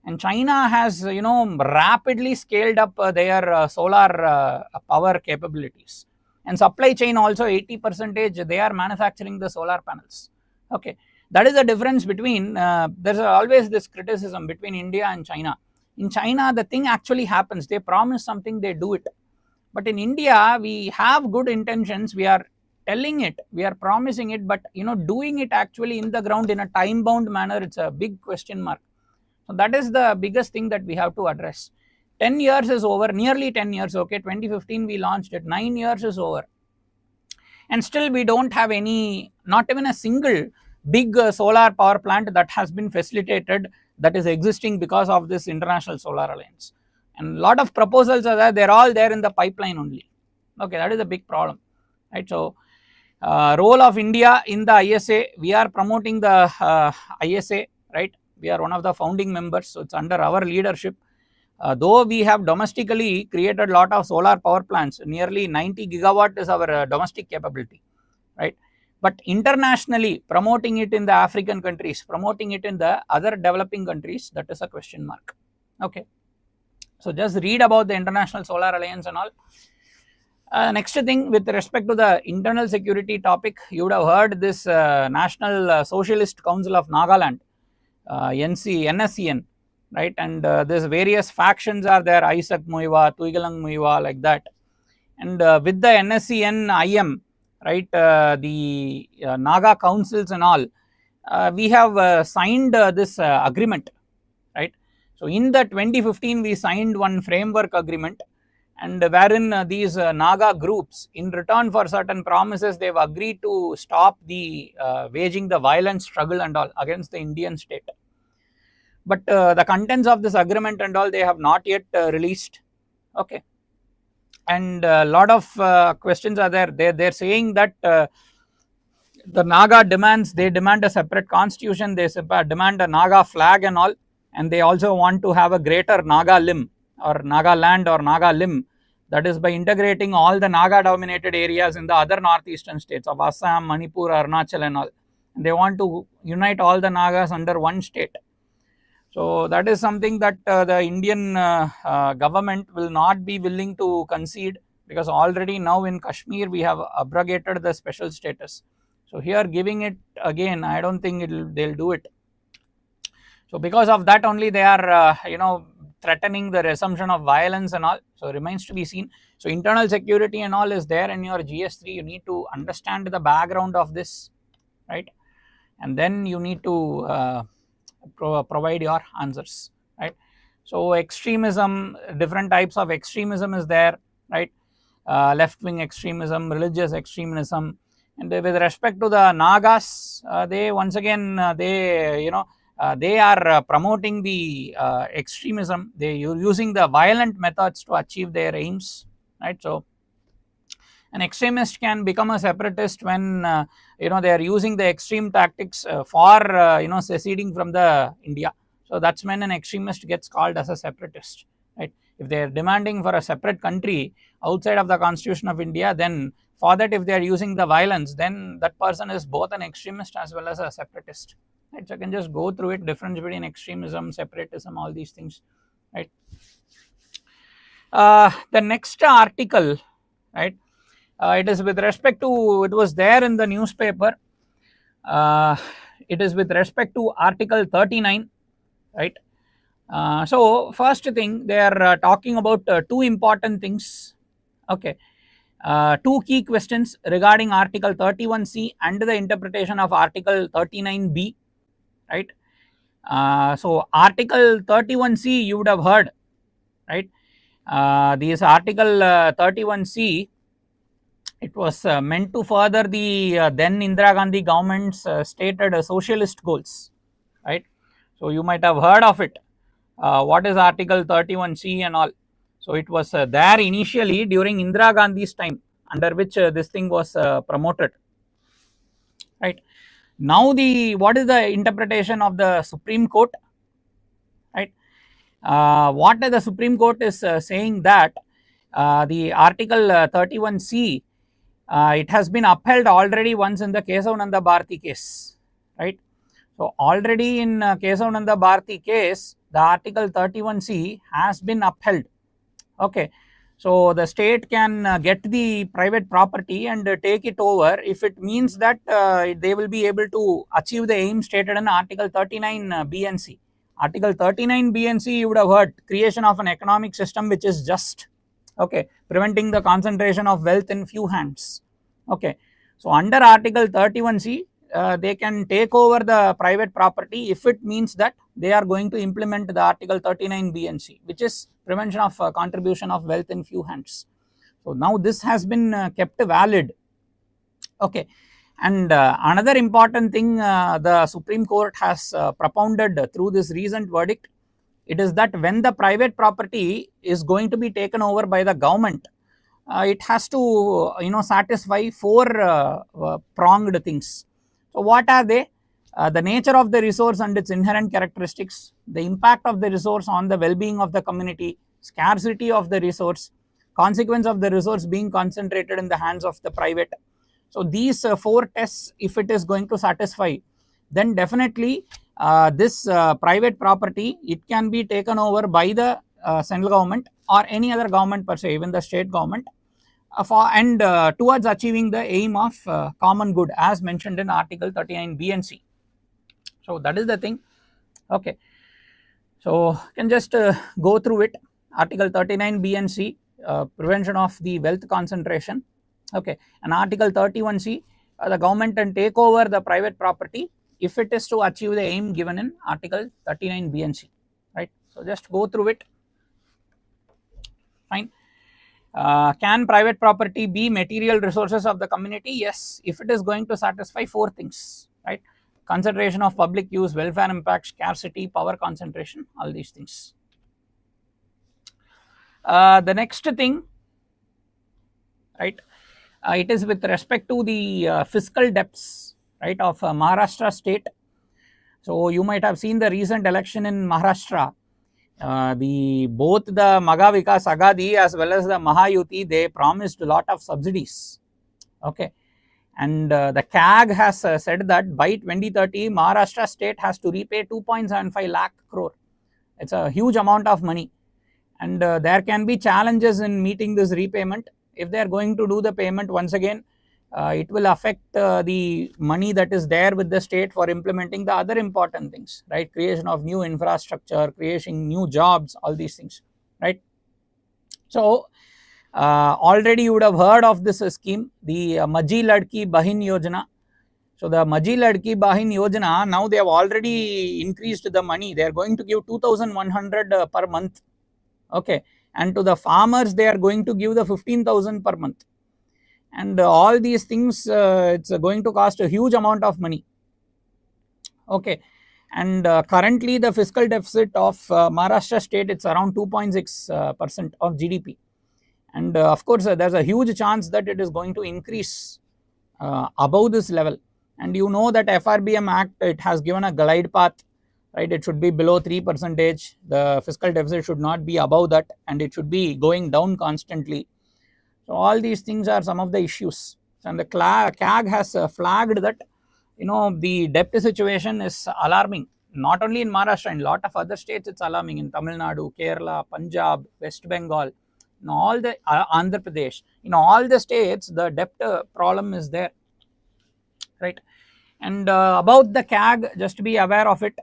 and China has rapidly scaled up their solar power capabilities, and supply chain also 80% they are manufacturing the solar panels, okay. That is the difference between there's always this criticism between India and China. In China the thing actually happens, they promise something, they do it. But in India we have good intentions, we are telling it, we are promising it, but doing it actually in the ground in a time bound manner, it's a big question mark. So that is the biggest thing that we have to address. 10 years is over, nearly 10 years, okay, 2015 we launched it, 9 years is over, and still we don't have any, not even a single big solar power plant that has been facilitated, that is existing because of this International Solar Alliance. And a lot of proposals are there, they're all there in the pipeline only, okay. That is a big problem, right? So role of India in the ISA, we are promoting the ISA, right? We are one of the founding members, so it's under our leadership. Though we have domestically created a lot of solar power plants, nearly 90 gigawatt is our domestic capability, right? But internationally promoting it in the African countries, promoting it in the other developing countries, that is a question mark, okay. So just read about the International Solar Alliance and all. Next thing, with respect to the internal security topic, you would have heard this National Socialist Council of Nagaland, NSCN, right? And there's various factions are there, Isaac Muiwa, Tuigalang Muiwa, like that. And with the NSCN IM, right, the Naga councils and all, we have signed this agreement, right? So in the 2015 we signed one framework agreement, and wherein these Naga groups, in return for certain promises, they've agreed to stop the waging the violent struggle and all against the Indian state. But the contents of this agreement and all, they have not yet released, okay. And a lot of questions are there. They're saying that the Naga demands, they demand a separate constitution, they demand a Naga flag and all, and they also want to have a greater Naga limb or Naga land or Naga limb, that is by integrating all the Naga dominated areas in the other northeastern states of Assam, Manipur, Arunachal and all. And they want to unite all the Nagas under one state. So that is something that the Indian government will not be willing to concede, because already now in Kashmir we have abrogated the special status. So here giving it again, I don't think they'll do it. So because of that only they are threatening the resumption of violence and all. So remains to be seen. So internal security and all is there in your GS3. You need to understand the background of this, right? And then you need to provide your answers, right? So extremism, different types of extremism is there, right? Left wing extremism, religious extremism, and with respect to the Nagas, they once again they are promoting the extremism. They are using the violent methods to achieve their aims, right? So an extremist can become a separatist when they are using the extreme tactics for seceding from the India. So that's when an extremist gets called as a separatist, right? If they are demanding for a separate country outside of the Constitution of India, then for that, if they are using the violence, then that person is both an extremist as well as a separatist, right? So you can just go through it, difference between extremism, separatism, all these things, right? The next article, right, it is with respect to, it was there in the newspaper, it is with respect to article 39, right? So first thing, they are talking about two important things, okay. Two key questions regarding article 31C and the interpretation of article 39B, right? So article 31C you would have heard, right? This article 31C, it was meant to further the then Indira Gandhi government's stated socialist goals, right? So you might have heard of it. What is article 31C and all? So it was there initially during Indira Gandhi's time, under which this thing was promoted, right? Now what is the interpretation of the Supreme Court, right? What the Supreme Court is saying that the article 31C, it has been upheld already once in the Kesavananda Bharati case, right? So already in Kesavananda Bharati case, the article 31C has been upheld, okay. So the state can get the private property and take it over if it means that they will be able to achieve the aim stated in article 39 B and C. Article 39 B and C you would have heard, creation of an economic system which is just, okay, preventing the concentration of wealth in few hands, okay. So under article 31C, they can take over the private property if it means that they are going to implement the article 39 B and C, which is prevention of contribution of wealth in few hands. So now this has been kept valid, okay. And another important thing the Supreme Court has propounded through this recent verdict, it is that when the private property is going to be taken over by the government, it has to satisfy four pronged things. So what are they? The nature of the resource and its inherent characteristics, the impact of the resource on the well-being of the community, scarcity of the resource, consequence of the resource being concentrated in the hands of the private. So these four tests, if it is going to satisfy, then definitely this private property, it can be taken over by the central government or any other government per se, even the state government, towards achieving the aim of common good as mentioned in article 39 B and C. So that is the thing, okay. So you can just go through it, article 39 B and C, prevention of the wealth concentration, okay, and article 31C, the government can take over the private property if it is to achieve the aim given in article 39 B and C, right. So just go through it, fine. Can private property be material resources of the community? Yes, if it is going to satisfy four things, right? Consideration of public use, welfare impact, scarcity, power concentration, all these things. The next thing, right, it is with respect to the fiscal debts, right, of Maharashtra state. So you might have seen the recent election in Maharashtra. Both the Maga Vikas Agadi as well as the Mahayuti, they promised a lot of subsidies, okay, and the CAG has said that by 2030 Maharashtra state has to repay 2.75 lakh crore. It's a huge amount of money, and there can be challenges in meeting this repayment. If they are going to do the payment once again, it will affect the money that is there with the state for implementing the other important things, right? Creation of new infrastructure, creating new jobs, all these things, right? So already you would have heard of this scheme, the Maji Ladki Bahin Yojana. So the Maji Ladki Bahin Yojana, now they have already increased the money. They are going to give 2,100 per month, okay, and to the farmers they are going to give the 15,000 per month. And all these things, it's going to cost a huge amount of money, okay. And currently the fiscal deficit of Maharashtra state, it's around 2.6% of GDP, and of course there's a huge chance that it is going to increase above this level. And you know that FRBM Act, it has given a glide path, right? It should be below 3%, the fiscal deficit should not be above that, and it should be going down constantly. So all these things are some of the issues, and the CAG has flagged that the debt situation is alarming. Not only in Maharashtra, in a lot of other states it's alarming, in Tamil Nadu, Kerala, Punjab, West Bengal, in all the Andhra Pradesh, in all the states the debt problem is there, right? And about the CAG, just to be aware of it.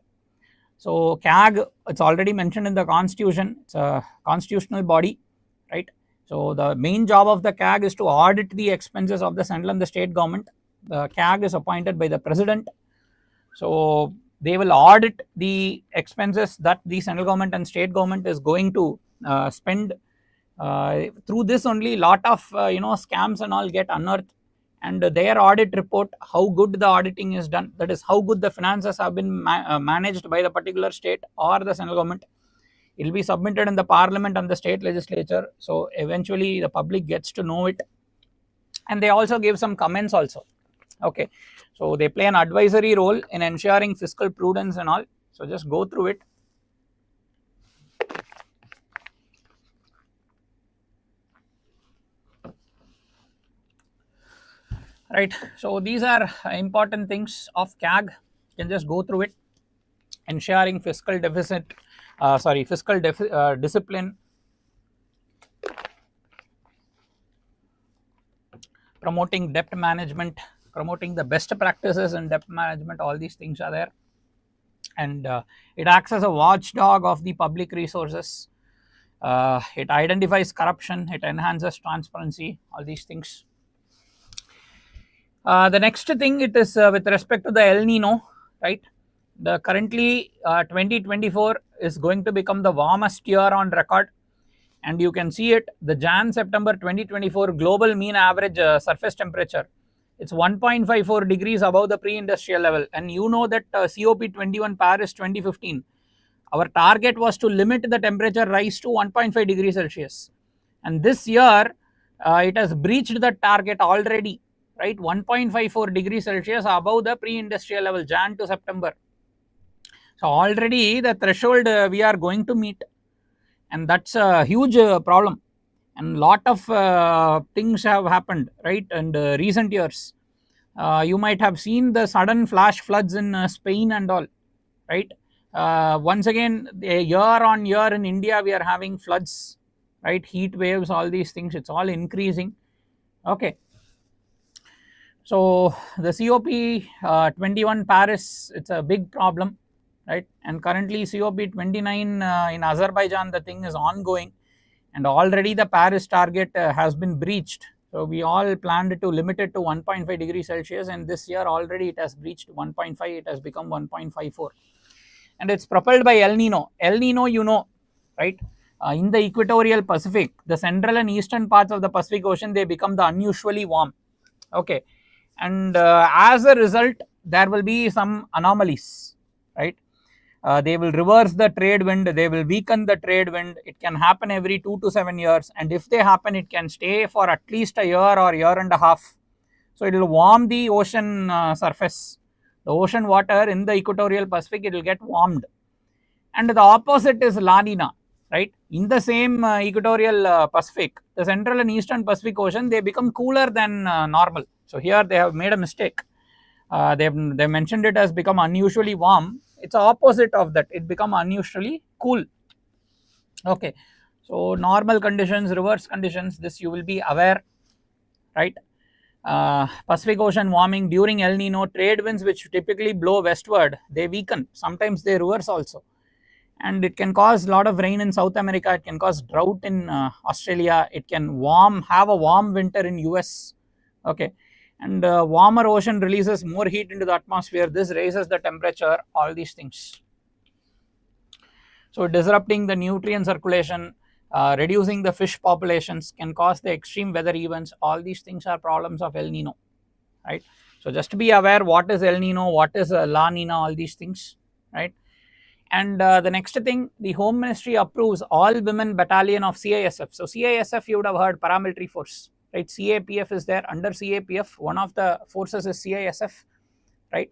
So CAG, it's already mentioned in the constitution, it's a constitutional body, right? So the main job of the CAG is to audit the expenses of the central and the state government. The CAG is appointed by the president, so they will audit the expenses that the central government and state government is going to spend. Through this only lot of scams and all get unearthed, and their audit report, how good the auditing is done, that is how good the finances have been managed by the particular state or the central government, it will be submitted in the parliament and the state legislature. So eventually the public gets to know it, and they also give some comments also. Okay, so they play an advisory role in ensuring fiscal prudence and all. So just go through it. Right, so these are important things of CAG. You can just go through it. Ensuring fiscal discipline, promoting debt management, promoting the best practices in debt management, all these things are there. And it acts as a watchdog of the public resources. It identifies corruption, it enhances transparency, all these things. The next thing, it is with respect to the El Nino, right? The currently 2024 is going to become the warmest year on record, and you can see it, the Jan-September 2024 global mean average surface temperature, it's 1.54 degrees above the pre-industrial level. And you know that COP21 Paris 2015, our target was to limit the temperature rise to 1.5 degrees Celsius, and this year it has breached the target already, right? 1.54 degrees Celsius above the pre-industrial level, Jan to September. So already the threshold we are going to meet, and that's a huge problem, and lot of things have happened, right? And recent years, you might have seen the sudden flash floods in Spain and all, right? Once again, year on year in India we are having floods, right? Heat waves, all these things, it's all increasing. Okay, so the COP21 Paris, it's a big problem, right? And currently COP29 in Azerbaijan, the thing is ongoing, and already the Paris target has been breached. So we all planned to limit it to 1.5 degrees Celsius, and this year already it has breached 1.5, it has become 1.54, and it's propelled by El Nino. El Nino, you know, right? In the equatorial Pacific, the central and eastern parts of the Pacific Ocean, they become the unusually warm. Okay, and as a result there will be some anomalies, right? They will reverse the trade wind, they will weaken the trade wind. It can happen every 2 to 7 years, and if they happen, it can stay for at least a year or year and a half. So it will warm the ocean surface, the ocean water in the equatorial Pacific, it will get warmed. And the opposite is La Nina, right? In the same equatorial Pacific, the central and eastern Pacific Ocean, they become cooler than normal. So here they have made a mistake. They mentioned it as become unusually warm. It's opposite of that, it become unusually cool. Okay, so normal conditions, reverse conditions, this you will be aware, right? Pacific Ocean warming during El Nino, trade winds which typically blow westward, they weaken, sometimes they reverse also, and it can cause a lot of rain in South America, it can cause drought in Australia, it can have a warm winter in US. Okay, and warmer ocean releases more heat into the atmosphere, this raises the temperature, all these things. So disrupting the nutrient circulation, reducing the fish populations, can cause the extreme weather events, all these things are problems of El Nino, right? So just to be aware what is El Nino, what is La Nina, all these things, right? And the next thing, the Home Ministry approves all women battalion of CISF. So CISF, you would have heard, paramilitary force, right? CAPF is there, under CAPF one of the forces is CISF, right?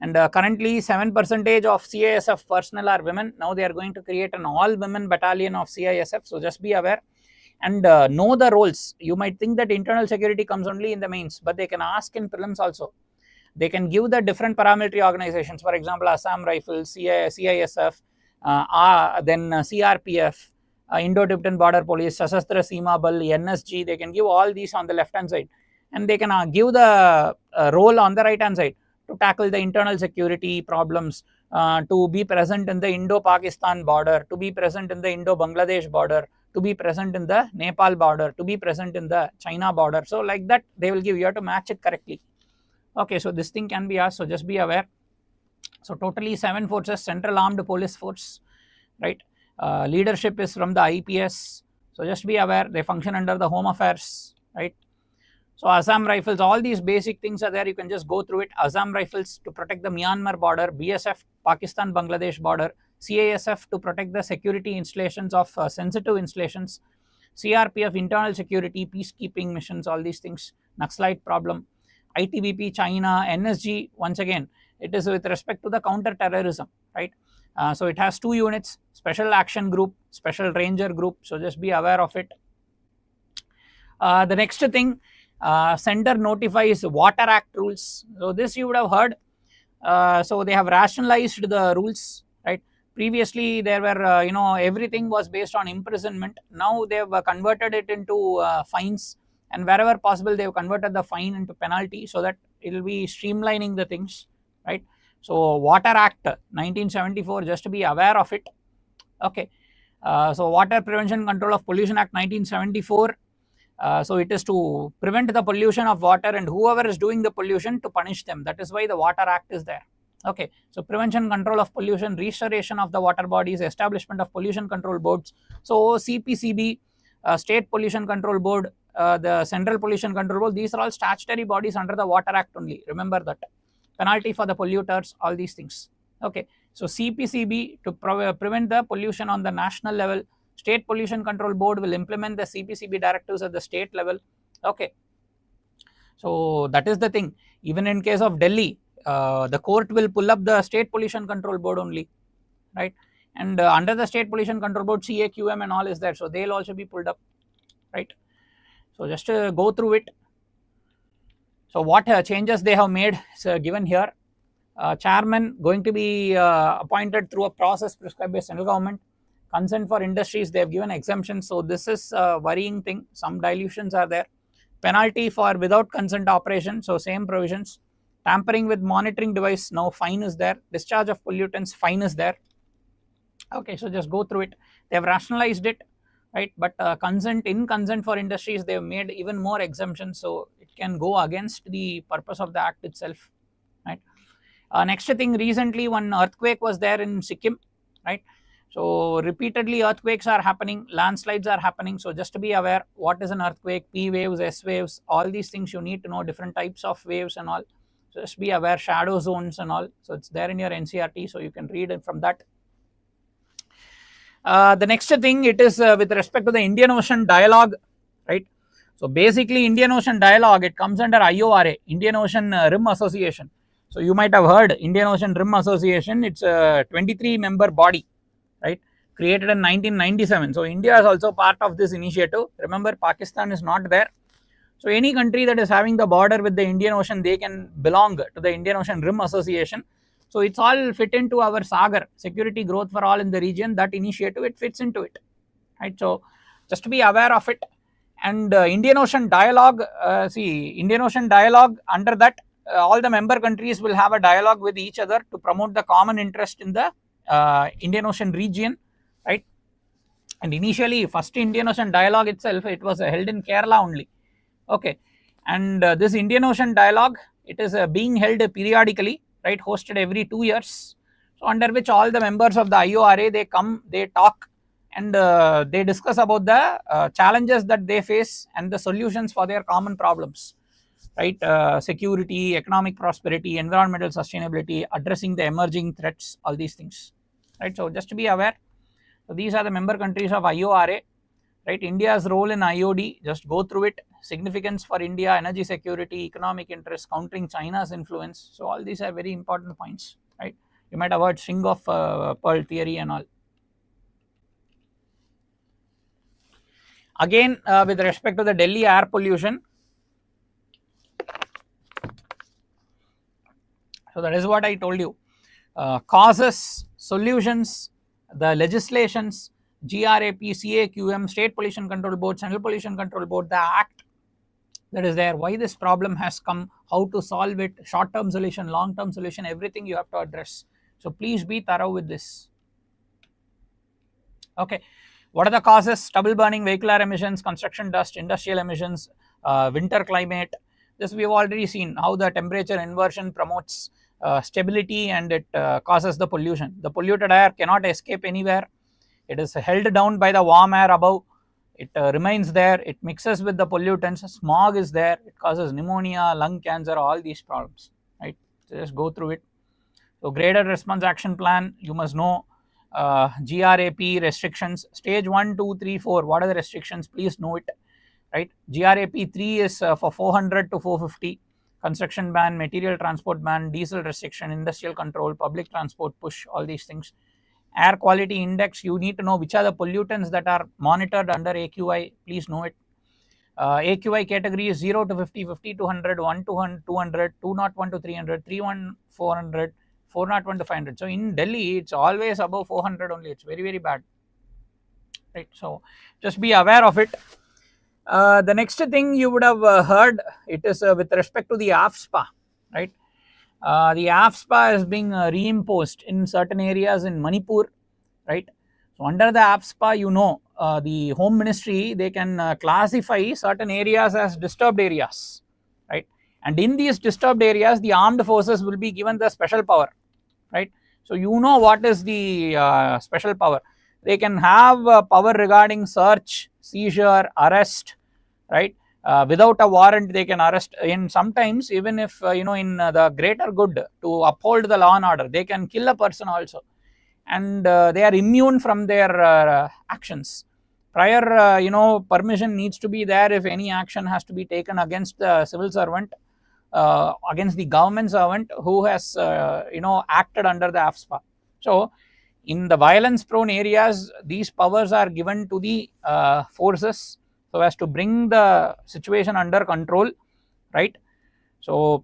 And currently 7% of CISF personnel are women. Now they are going to create an all women battalion of CISF, so just be aware. and know the roles. You might think that internal security comes only in the mains, but they can ask in prelims also. They can give the different paramilitary organizations, for example, Assam Rifles, CISF, then CRPF, Indo-Tibetan Border Police, Sashastra Seema Bal, NSG. They can give all these on the left hand side, and they can give the role on the right hand side to tackle the internal security problems, to be present in the Indo-Pakistan border, to be present in the Indo-Bangladesh border, to be present in the Nepal border, to be present in the China border. So like that they will give, you have to match it correctly. Okay, so this thing can be asked, so just be aware. So totally 7 forces, Central Armed Police Force, right? Leadership is from the IPS, so just be aware they function under the Home Affairs, right? So Assam Rifles, all these basic things are there, you can just go through it. Assam Rifles to protect the Myanmar border, BSF Pakistan Bangladesh border, CISF to protect the security installations of sensitive installations, CRPF internal security, peacekeeping missions, all these things, Naxalite problem, ITBP China, NSG, once again it is with respect to the counter terrorism, right? So it has 2 units, Special Action Group, Special Ranger Group, so just be aware of it. The next thing, Center notifies Water Act rules. So this you would have heard. So they have rationalized the rules, right? Previously there were everything was based on imprisonment. Now they have converted it into fines, and wherever possible they have converted the fine into penalty, so that it will be streamlining the things, right? So Water Act 1974, just to be aware of it. Okay, so Water Prevention Control of Pollution Act 1974. So it is to prevent the pollution of water, and whoever is doing the pollution to punish them. That is why the Water Act is there. Okay, so prevention, control of pollution, restoration of the water bodies, establishment of pollution control boards. So CPCB, State Pollution Control Board, the Central Pollution Control Board, these are all statutory bodies under the Water Act only. Remember that. Penalty for the polluters, all these things. Okay, so CPCB to prevent the pollution on the national level. State Pollution Control Board will implement the CPCB directives at the state level. Okay, so that is the thing. Even in case of Delhi, the court will pull up the State Pollution Control Board only, right? And under the State Pollution Control Board, CAQM and all is there, so they will also be pulled up, right? So just go through it. So what changes they have made is given here. Chairman going to be appointed through a process prescribed by central government. Consent for industries, they have given exemptions, so this is a worrying thing. Some dilutions are there. Penalty for without consent operation, so same provisions. Tampering with monitoring device, now fine is there. Discharge of pollutants, fine is there. Okay, so just go through it. They have rationalized it, right? But consent for industries, they have made even more exemptions, so it can go against the purpose of the act itself, right? Next thing, recently one earthquake was there in Sikkim, right? So repeatedly earthquakes are happening, landslides are happening, so just to be aware what is an earthquake, P waves, S waves, all these things you need to know, different types of waves and all. So just be aware, shadow zones and all, so it's there in your NCRT, so you can read it from that. The next thing, it is with respect to the Indian Ocean Dialogue, right? So basically Indian Ocean Dialogue, it comes under IORA, Indian Ocean Rim Association. So you might have heard Indian Ocean Rim Association, it's a 23 member body, right, created in 1997. So India is also part of this initiative. Remember, Pakistan is not there. So any country that is having the border with the Indian Ocean, they can belong to the Indian Ocean Rim Association. So it's all fit into our SAGAR, security growth for all in the region, that initiative, it fits into it, right? So just to be aware of it. And Indian Ocean Dialogue, Indian Ocean Dialogue, under that all the member countries will have a dialogue with each other to promote the common interest in the Indian Ocean region, right? And initially, first Indian Ocean Dialogue itself, it was held in Kerala only. Okay, and this Indian Ocean Dialogue, it is being held periodically, right, hosted every 2 years. So under which all the members of the IORA, they come, they talk, and they discuss about the challenges that they face and the solutions for their common problems, right? Security, economic prosperity, environmental sustainability, addressing the emerging threats, all these things, right? So just to be aware, so these are the member countries of IORA, right? India's role in IOD, just go through it. Significance for India, energy security, economic interest, countering China's influence. So all these are very important points, right? You might have heard string of pearl theory and all. again with respect to the Delhi air pollution, so that is what I told you, causes, solutions, the legislations, GRAP, CAQM, State Pollution Control Board, Central Pollution Control Board, the act that is there, why this problem has come, how to solve it, short term solution, long term solution, everything you have to address. So please be thorough with this. Okay, what are the causes? Stubble burning, vehicular emissions, construction dust, industrial emissions, winter climate. This we have already seen how the temperature inversion promotes stability and it causes the pollution. The polluted air cannot escape anywhere, it is held down by the warm air above, it remains there, it mixes with the pollutants, smog is there, it causes pneumonia, lung cancer, all these problems, right? So just go through it. So graded response action plan, you must know GRAP restrictions, stage 1, 2, 3, 4, what are the restrictions, please know it, right? GRAP 3 is for 400 to 450, construction ban, material transport ban, diesel restriction, industrial control, public transport push, all these things. Air quality index, you need to know which are the pollutants that are monitored under AQI, please know it. AQI category is 0 to 50, 50 to 100, 1 to 200, 201 to 300, 31 400, 401 to 500. So in Delhi it's always above 400 only, it's very very bad, right? So just be aware of it. The next thing you would have heard, it is with respect to the AFSPA, right? The AFSPA is being reimposed in certain areas in Manipur, right? So under the AFSPA, you know, the Home Ministry, they can classify certain areas as disturbed areas, right? And in these disturbed areas, the armed forces will be given the special power, right? So you know what is the special power. They can have power regarding search, seizure, arrest, right? Without a warrant they can arrest, and sometimes even if you know, in the greater good to uphold the law and order, they can kill a person also, and they are immune from their actions. Prior you know, permission needs to be there if any action has to be taken against the civil servant, against the government servant who has you know, acted under the AFSPA. So in the violence prone areas, these powers are given to the forces so as to bring the situation under control, right? So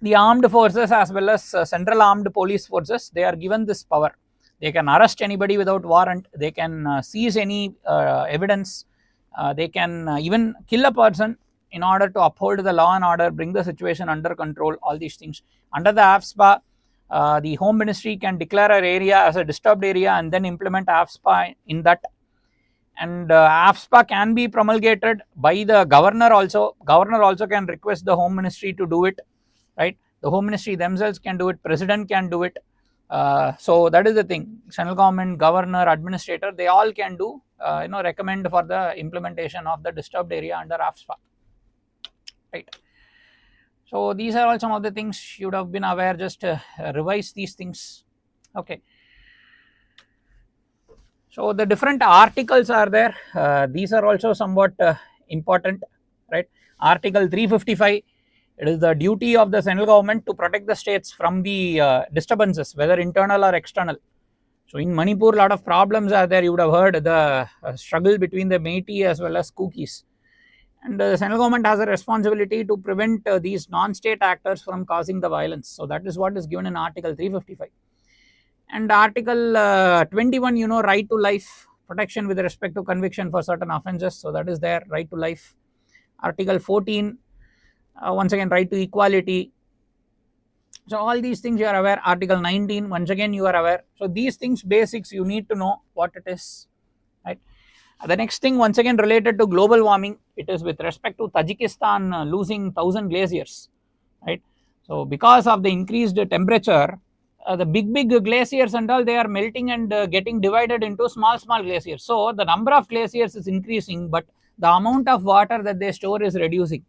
the armed forces as well as central armed police forces, they are given this power. They can arrest anybody without warrant, they can seize any evidence, they can even kill a person in order to uphold the law and order, bring the situation under control, all these things. Under the AFSPA, the Home Ministry can declare an area as a disturbed area and then implement AFSPA in that. And AFSPA can be promulgated by the governor also. Governor also can request the Home Ministry to do it, right? The Home Ministry themselves can do it, President can do it. So that is the thing, central government, governor, administrator, they all can do you know, recommend for the implementation of the disturbed area under AFSPA, right? So these are all some of the things you would have been aware, just revise these things, okay? So the different articles are there, these are also somewhat important, right? Article 355, it is the duty of the central government to protect the states from the disturbances, whether internal or external. So in Manipur, a lot of problems are there, you would have heard the struggle between the Metis as well as Kukis. And the central government has a responsibility to prevent these non-state actors from causing the violence. So that is what is given in Article 355. And Article 21, you know, right to life, protection with respect to conviction for certain offences. So that is there, right to life. Article 14, once again, right to equality. So all these things you are aware. Article 19, once again you are aware. So these things, basics, you need to know what it is, right? The next thing, once again related to global warming, it is with respect to Tajikistan losing 1000 glaciers, right? So because of the increased temperature, the big glaciers and all, they are melting and getting divided into small glaciers. So the number of glaciers is increasing, but the amount of water that they store is reducing,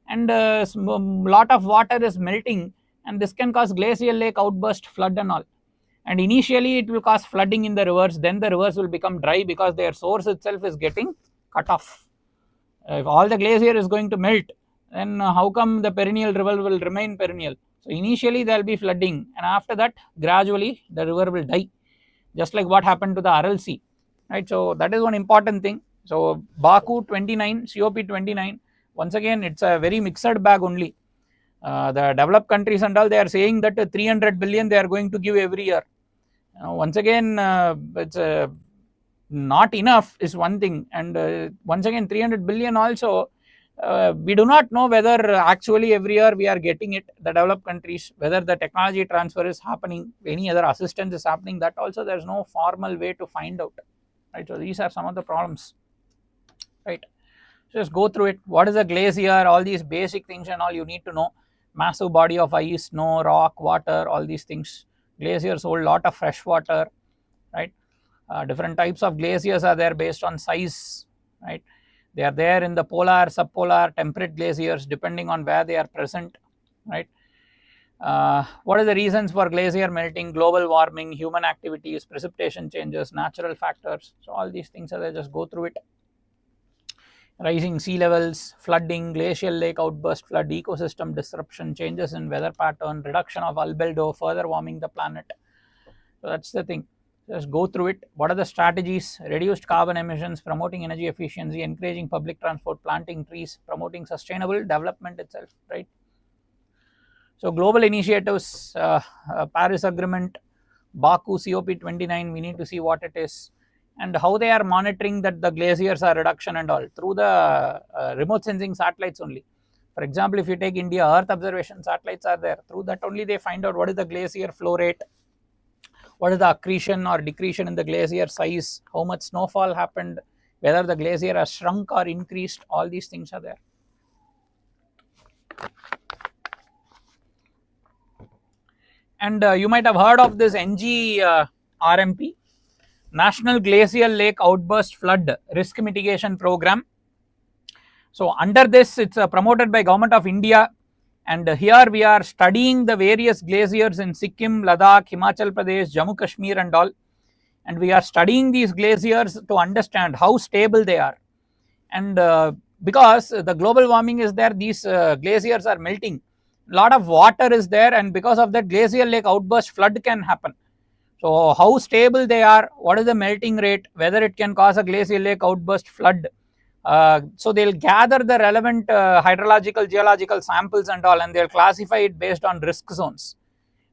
and lot of water is melting, and this can cause glacial lake outburst, flood and all. And initially it will cause flooding in the rivers, then the rivers will become dry because their source itself is getting cut off. If all the glacier is going to melt, then how come the perennial river will remain perennial? So initially there will be flooding, and after that gradually the river will die, just like what happened to the Aral Sea, right? So that is one important thing. So Baku 29, COP 29, once again it's a very mixed bag only. The developed countries and all, they are saying that 300 billion they are going to give every year. Once again it's not enough is one thing, and once again 300 billion also, we do not know whether actually every year we are getting it, the developed countries, whether the technology transfer is happening, any other assistance is happening, that also there is no formal way to find out, right. So these are some of the problems, right. Just go through it. What is a glacier? All these basic things and all you need to know. Massive body of ice, snow, rock, water, all these things. Glaciers hold a lot of fresh water, right. Different types of glaciers are there based on size, right. They are there in the polar, subpolar, temperate glaciers depending on where they are present, right. What are the reasons for glacier melting? Global warming, human activities, precipitation changes, natural factors. So all these things are there, just go through it. Rising sea levels, flooding, glacial lake outburst flood, ecosystem disruption, changes in weather pattern, reduction of albedo, further warming the planet. So that's the thing. Just go through it. What are the strategies? Reduced carbon emissions, promoting energy efficiency, encouraging public transport, planting trees, promoting sustainable development itself, right. So global initiatives, Paris Agreement, Baku COP 29, we need to see what it is and how they are monitoring that the glaciers are reduction and all through the remote sensing satellites only. For example, if you take India, Earth observation satellites are there. Through that only they find out what is the glacier flow rate, what is the accretion or decretion in the glacier size, how much snowfall happened, whether the glacier has shrunk or increased, all these things are there. And you might have heard of this NGRMP, National Glacial Lake Outburst Flood Risk Mitigation Program. So under this, it's promoted by Government of India, and here we are studying the various glaciers in Sikkim, Ladakh, Himachal Pradesh, Jammu Kashmir and all, and we are studying these glaciers to understand how stable they are. And because the global warming is there, these glaciers are melting, a lot of water is there, and because of that glacial lake outburst flood can happen. So how stable they are, what is the melting rate, whether it can cause a glacial lake outburst flood. So they'll gather the relevant hydrological, geological samples and all, and they'll classify it based on risk zones.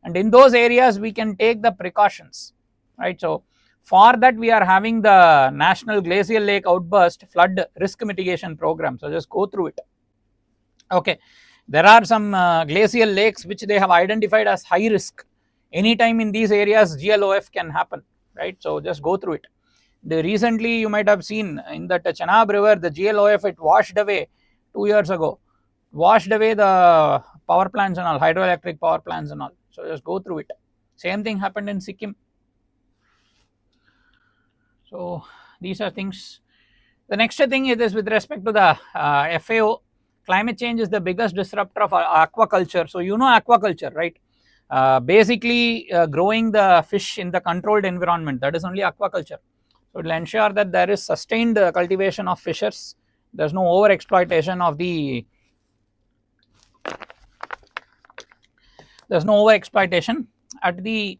And in those areas, we can take the precautions, right. So for that, we are having the National Glacial Lake Outburst Flood Risk Mitigation Program. So just go through it. Okay, there are some glacial lakes which they have identified as high risk. Anytime in these areas, GLOF can happen, right. So just go through it. Recently, you might have seen in that Chenab River, the GLOF, it washed away 2 years ago, washed away the power plants and all, hydroelectric power plants and all. So just go through it. Same thing happened in Sikkim. So these are things. The next thing is with respect to the FAO. Climate change is the biggest disruptor of aquaculture. So you know aquaculture, right? Basically growing the fish in the controlled environment, that is only aquaculture. So it will ensure that there is sustained cultivation of fishes. There is no over exploitation of the, there is no over exploitation at the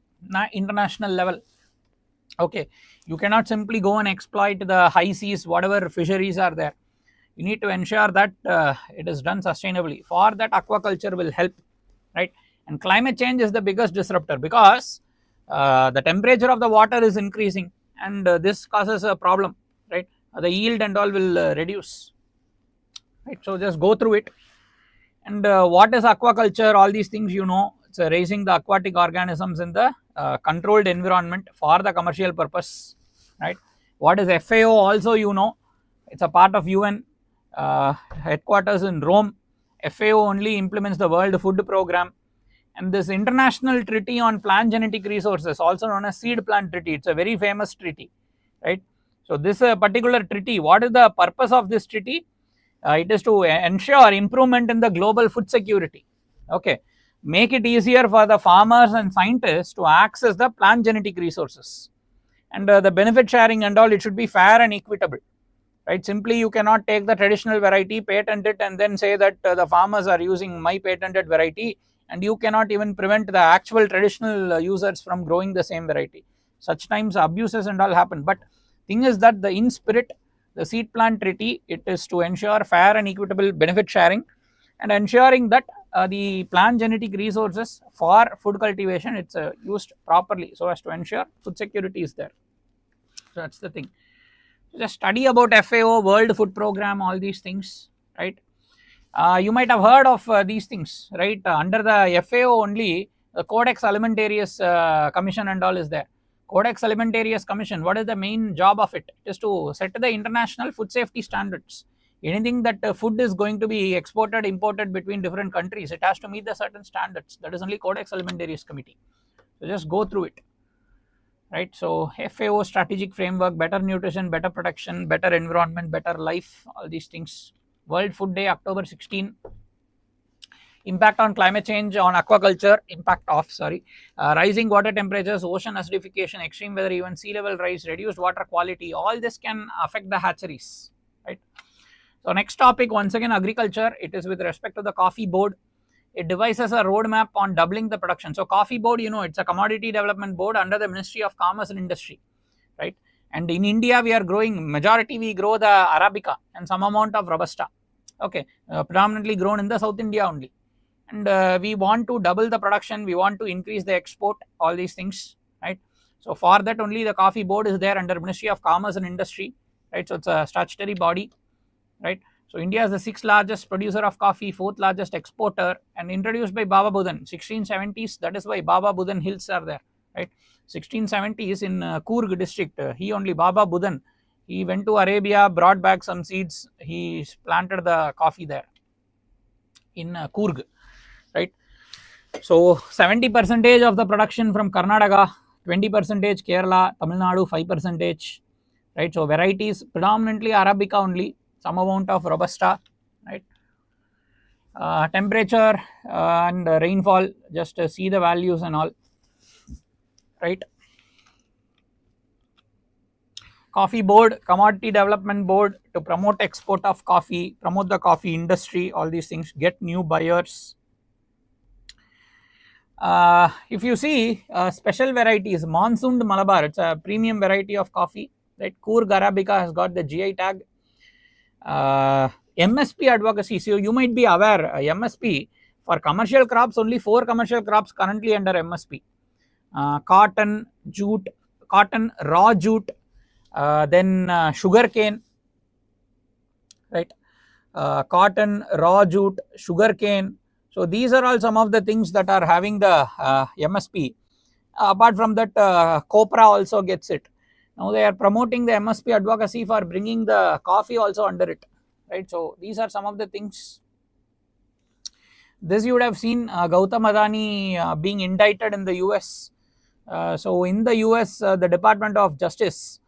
international level. Okay, you cannot simply go and exploit the high seas, whatever fisheries are there. You need to ensure that it is done sustainably. For that, aquaculture will help, right. And climate change is the biggest disruptor because the temperature of the water is increasing, and this causes a problem, right. The yield and all will reduce, right. So just go through it. And what is aquaculture? All these things, you know, it's raising the aquatic organisms in the controlled environment for the commercial purpose, right. What is FAO? Also, you know, it's a part of UN, headquarters in Rome. FAO only implements the World Food Program. And this International Treaty on Plant Genetic Resources, also known as Seed Plant Treaty, it's a very famous treaty, right. So this particular treaty, what is the purpose of this treaty? It is to ensure improvement in the global food security. Okay, make it easier for the farmers and scientists to access the plant genetic resources, and the benefit sharing and all, it should be fair and equitable, right. Simply you cannot take the traditional variety, patent it, and then say that the farmers are using my patented variety, and you cannot even prevent the actual traditional users from growing the same variety. Such times abuses and all happen, but thing is that the in spirit The seed plant treaty, it is to ensure fair and equitable benefit sharing and ensuring that the plant genetic resources for food cultivation, it's used properly so as to ensure food security is there. So that's the thing. Just study about FAO, World Food Program, all these things, right? You might have heard of these things, right? Under the FAO only, the Codex Alimentarius Commission and all is there. Codex Alimentarius Commission, what is the main job of it? It is to set the international food safety standards. Anything that food is going to be exported, imported between different countries, it has to meet the certain standards. That is only Codex Alimentarius Committee. So just go through it, right? So FAO strategic framework, better nutrition, better protection, better environment, better life, all these things. World Food Day, October 16. Impact on climate change on aquaculture, rising water temperatures, ocean acidification, extreme weather events, sea level rise, reduced water quality, all this can affect the hatcheries, right? So next topic, once again agriculture, it is with respect to the coffee board. It devises a roadmap on doubling the production. So coffee board, you know, it's a commodity development board under the Ministry of Commerce and Industry, right? And in India, we are growing, majority we grow the Arabica and some amount of Robusta, okay, predominantly grown in the South India only. And we want to double the production, we want to increase the export, all these things, right? So for that only the coffee board is there under Ministry of Commerce and Industry, right? So it's a statutory body, right? So India is the 6th largest producer of coffee, 4th largest exporter, and introduced by Baba Budan, 1670s. That is why Baba Budan hills are there, right? 1670s in Coorg district, he only, Baba Budan, he went to Arabia, brought back some seeds, he planted the coffee there in Coorg, right? So 70% of the production from Karnataka, 20% Kerala, Tamil Nadu 5%, right? So varieties predominantly Arabica only, some amount of Robusta, right? Temperature and rainfall, just see the values and all, right? Coffee board, commodity development board to promote export of coffee, promote the coffee industry, all these things, get new buyers. If you see special varieties, monsooned Malabar, it's a premium variety of coffee, right? Coorg Arabica has got the GI tag. MSP advocacy, so you might be aware, MSP for commercial crops, only 4 commercial crops currently under MSP. Cotton, jute, cotton, raw jute, then sugar cane, right? Cotton, raw jute, sugar cane. So these are all some of the things that are having the MSP. Apart from that, Copra also gets it. Now they are promoting the MSP advocacy for bringing the coffee also under it, right? So these are some of the things. This you would have seen Gautam Adani being indicted in the US. So in the US, the Department of Justice,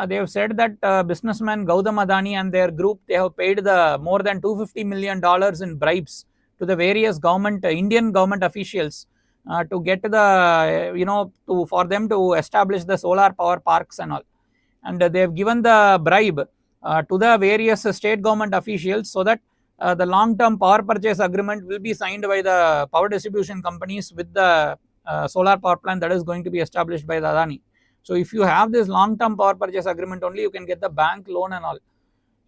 they have said that businessman Gautam Adani and their group, they have paid the more than $250 million in bribes to the various government, Indian government officials to get the, for them to establish the solar power parks and all. And they have given the bribe to the various state government officials so that the long-term power purchase agreement will be signed by the power distribution companies with the solar power plant that is going to be established by the Adani. So if you have this long-term power purchase agreement only, you can get the bank loan and all.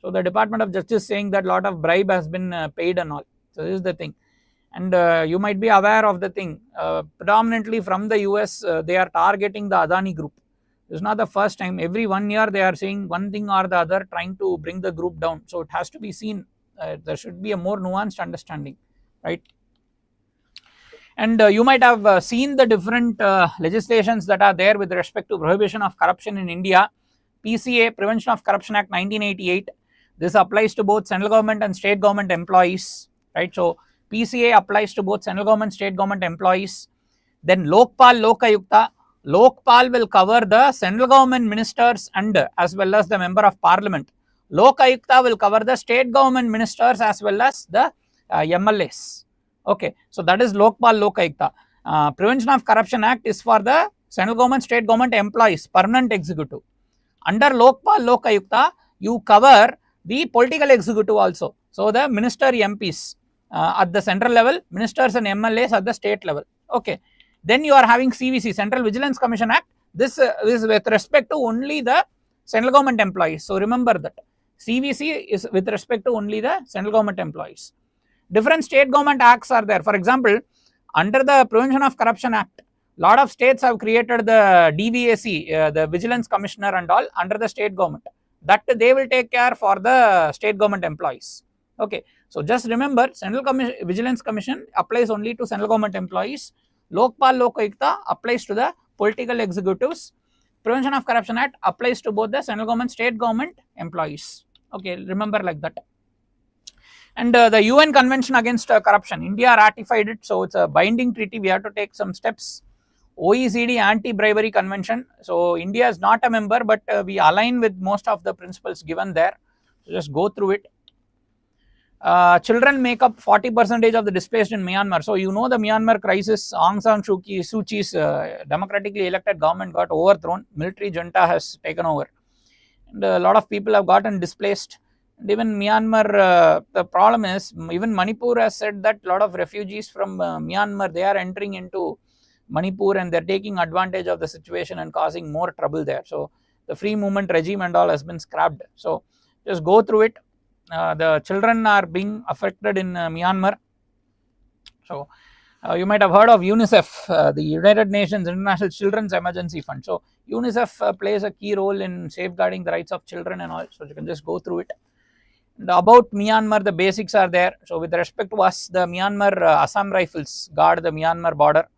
So the Department of Justice saying that lot of bribe has been paid and all. So this is the thing. And you might be aware of the thing, predominantly from the US, they are targeting the Adani group. This is not the first time. Every 1 year they are saying one thing or the other, trying to bring the group down. So it has to be seen, there should be a more nuanced understanding, right? And you might have seen the different legislations that are there with respect to prohibition of corruption in India. PCA, Prevention of Corruption Act 1988. This applies to both central government and state government employees, right? So PCA applies to both central government, state government employees. Then Lokpal, Lokayukta. Lokpal will cover the central government ministers and as well as the member of parliament. Lokayukta will cover the state government ministers as well as the MLAs. Okay, so that is Lokpal, Lokayukta. Prevention of Corruption Act is for the central government, state government employees, permanent executive. Under Lokpal, Lokayukta, you cover the political executive also. So the minister MPs at the central level, ministers and MLAs at the state level. Okay, then you are having CVC, Central Vigilance Commission Act. This is with respect to only the central government employees. So remember that. CVC is with respect to only the central government employees. Different state government acts are there. For example, under the Prevention of Corruption Act, lot of states have created the DVAC, the Vigilance Commissioner and all under the state government. That they will take care for the state government employees. Okay, so just remember, Central Vigilance Commission applies only to central government employees. Lokpal Lokayukta applies to the political executives. Prevention of Corruption Act applies to both the central government, state government employees. Okay, remember like that. And the UN Convention Against Corruption, India ratified it, so it's a binding treaty. We have to take some steps. OECD Anti-Bribery Convention, so India is not a member, but we align with most of the principles given there. So just go through it. Children make up 40% of the displaced in Myanmar. So you know the Myanmar crisis, Aung San Suu Kyi's democratically elected government got overthrown, military junta has taken over, and a lot of people have gotten displaced. And even Myanmar, the problem is, even Manipur has said that a lot of refugees from Myanmar, they are entering into Manipur and they are taking advantage of the situation and causing more trouble there. So the free movement regime and all has been scrapped. So just go through it. The children are being affected in Myanmar. So you might have heard of UNICEF, the United Nations International Children's Emergency Fund. So UNICEF plays a key role in safeguarding the rights of children and all. So you can just go through it. And about Myanmar, the basics are there. So with respect to us, the Myanmar Assam Rifles guard the Myanmar border.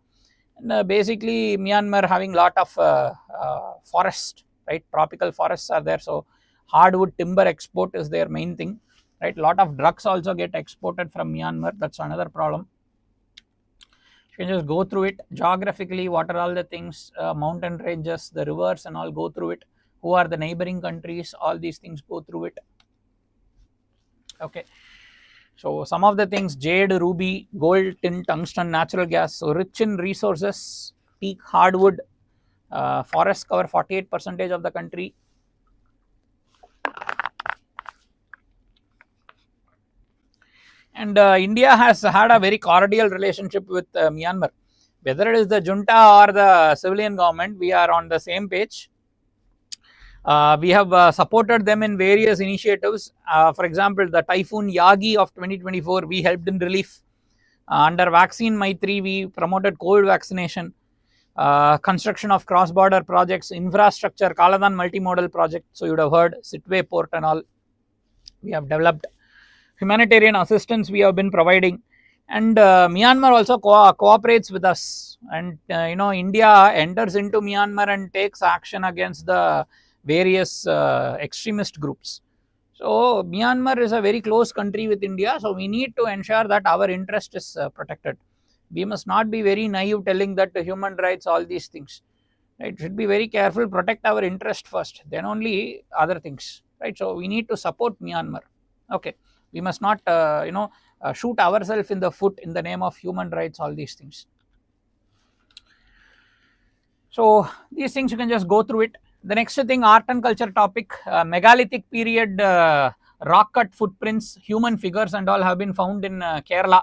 And basically Myanmar having lot of forest, right? Tropical forests are there. So hardwood timber export is their main thing, right? Lot of drugs also get exported from Myanmar. That's another problem. You can just go through it geographically. What are all the things? Mountain ranges, the rivers, and all, go through it. Who are the neighboring countries? All these things, go through it. Okay. So some of the things: jade, ruby, gold, tin, tungsten, natural gas. So rich in resources. Teak, hardwood. Forests cover 48% of the country. And India has had a very cordial relationship with Myanmar. Whether it is the junta or the civilian government, we are on the same page. We have supported them in various initiatives. For example, the Typhoon Yagi of 2024, we helped in relief. Under Vaccine Maitri, we promoted COVID vaccination. Construction of cross-border projects, infrastructure, Kaladan multimodal project. So you would have heard Sitwe port and all. We have developed humanitarian assistance. We have been providing, and Myanmar also cooperates with us. And India enters into Myanmar and takes action against the various extremist groups. So Myanmar is a very close country with India, so we need to ensure that our interest is protected. We must not be very naive telling that human rights, all these things, right? Should be very careful, protect our interest first, then only other things, right? So we need to support Myanmar. Okay, we must not shoot ourselves in the foot in the name of human rights, all these things. So these things you can just go through it. The next thing, art and culture topic, megalithic period rock cut footprints, human figures and all have been found in Kerala,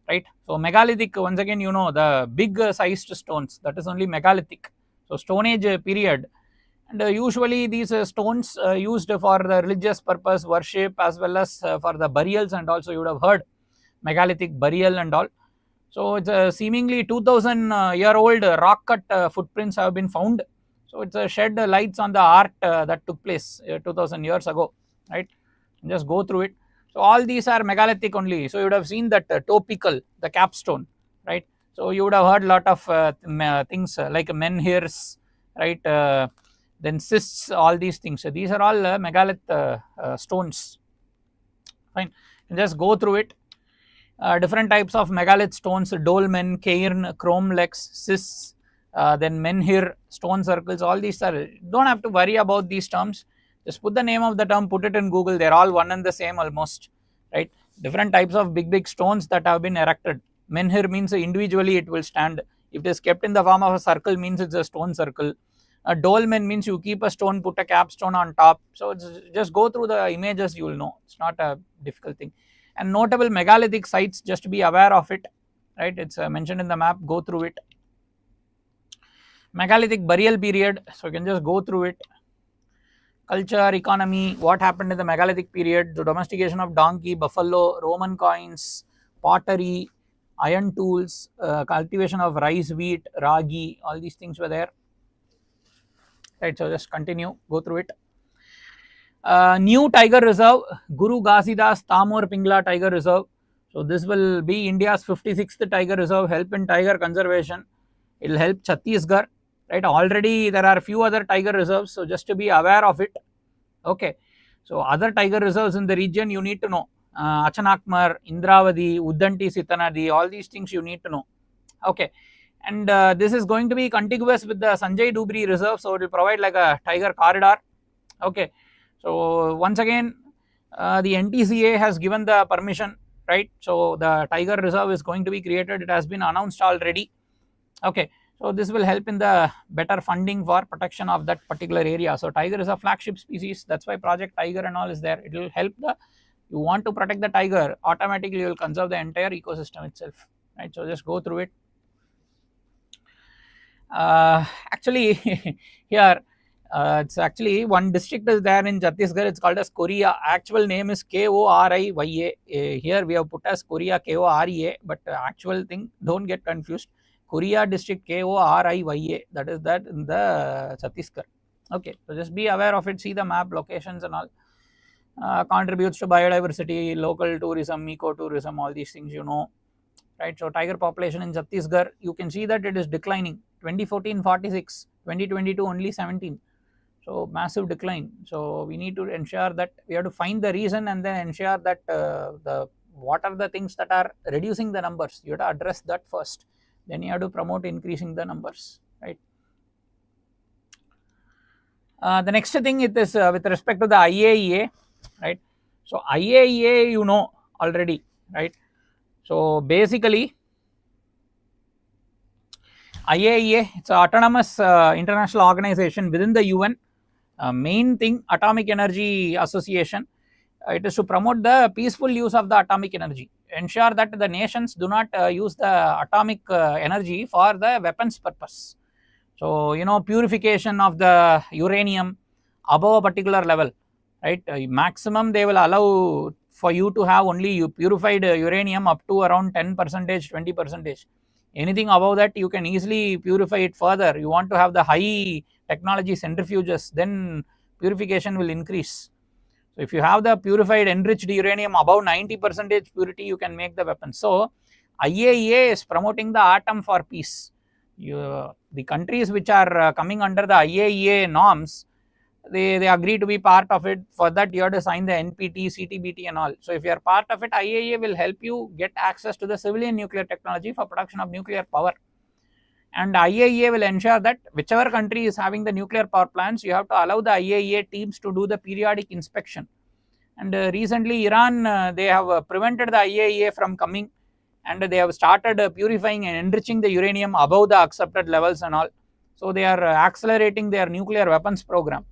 right? So megalithic, once again, the big sized stones, that is only megalithic. So Stone Age period, and usually these stones used for the religious purpose, worship, as well as for the burials, and also you would have heard megalithic burial and all. So it's seemingly 2000-year-old rock cut footprints have been found. So it's shed lights on the art that took place 2000 years ago, right? Just go through it. So all these are megalithic only. So you would have seen that topical, the capstone, right? So you would have heard a lot of things like menhirs, right? Then cysts, all these things. So these are all megalith stones. Fine. And just go through it. Different types of megalith stones: dolmen, cairn, cromlechs, cysts, then menhir, stone circles. All these are, don't have to worry about these terms. Just put the name of the term, put it in Google. They're all one and the same almost, right? Different types of big stones that have been erected. Menhir means individually it will stand. If it is kept in the form of a circle, means it's a stone circle. A dolmen means you keep a stone, put a capstone on top. So just go through the images, you will know. It's not a difficult thing. And notable megalithic sites, just to be aware of it, right? It's mentioned in the map, go through it. Megalithic burial period, so you can just go through it. culture, economy, what happened in the megalithic period, the domestication of donkey, buffalo, Roman coins, pottery, iron tools, cultivation of rice, wheat, ragi, all these things were there. Right, so just continue, go through it. New tiger reserve, Guru Ghasidas Tamor Pingla Tiger Reserve. So this will be India's 56th tiger reserve, help in tiger conservation. It will help Chhattisgarh, right? Already there are a few other tiger reserves, so just to be aware of it. Okay, so other tiger reserves in the region you need to know. Achanakmar, Indravadi, Uddanti Sitanadi, all these things you need to know. Okay, and this is going to be contiguous with the Sanjay Dubri reserve, so it will provide like a tiger corridor. Okay, so once again the NTCA has given the permission, right? So the tiger reserve is going to be created, it has been announced already. Okay, so this will help in the better funding for protection of that particular area. So tiger is a flagship species, that's why Project Tiger and all is there. It will help the, you want to protect the tiger, automatically you will conserve the entire ecosystem itself, right? So just go through it. Actually here it's actually one district is there in Chhattisgarh, it's called as Korea. Actual name is Koriya. Here we have put as Korea Korea, but actual thing, don't get confused. Korea district Koriya, that is that in the Chhattisgarh. Okay, so just be aware of it, see the map, locations and all. Contributes to biodiversity, local tourism, ecotourism, all these things you know, right? So tiger population in Chhattisgarh, you can see that it is declining. 2014 46, 2022 only 17. So massive decline. So we need to ensure that we have to find the reason and then ensure that what are the things that are reducing the numbers. You have to address that first. Then you have to promote increasing the numbers, right? The next thing it is with respect to the IAEA, right? So IAEA you know already, right? So basically IAEA, it's an autonomous international organization within the UN. Main thing, Atomic Energy Association, it is to promote the peaceful use of the atomic energy, ensure that the nations do not use the atomic energy for the weapons purpose. So you know, purification of the uranium above a particular level, right? Maximum they will allow for you to have only purified uranium up to around 10%, 20%. Anything above that you can easily purify it further. You want to have the high technology centrifuges, then purification will increase. So if you have the purified enriched uranium above 90% purity, you can make the weapon. So IAEA is promoting the atom for peace. The countries which are coming under the IAEA norms, they agree to be part of it. For that you have to sign the NPT, CTBT and all. So if you are part of it, IAEA will help you get access to the civilian nuclear technology for production of nuclear power. And IAEA will ensure that whichever country is having the nuclear power plants, you have to allow the IAEA teams to do the periodic inspection. And recently Iran, they have prevented the IAEA from coming, and they have started purifying and enriching the uranium above the accepted levels and all. So they are accelerating their nuclear weapons program.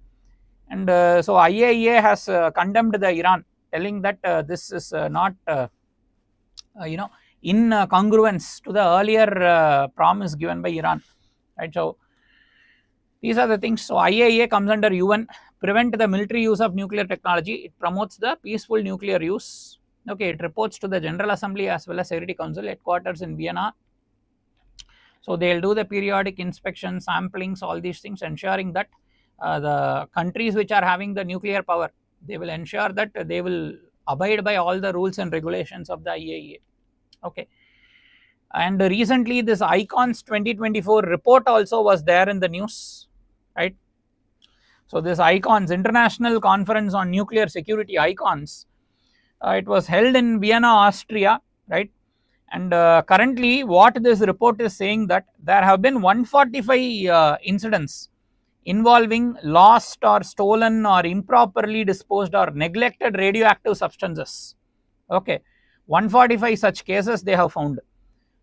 And so IAEA has condemned the Iran, telling that this is not you know, in congruence to the earlier promise given by Iran, right? So these are the things. So IAEA comes under UN, prevent the military use of nuclear technology, it promotes the peaceful nuclear use. Okay, it reports to the General Assembly as well as Security Council, headquarters in Vienna. So they will do the periodic inspection, samplings, all these things, ensuring that the countries which are having the nuclear power, they will ensure that they will abide by all the rules and regulations of the IAEA. Okay, and recently this ICONS 2024 report also was there in the news, right? So this ICONS, International Conference on Nuclear Security, ICONS, it was held in Vienna, Austria, right? And currently what this report is saying, that there have been 145 incidents involving lost or stolen or improperly disposed or neglected radioactive substances. Okay, 145 such cases they have found.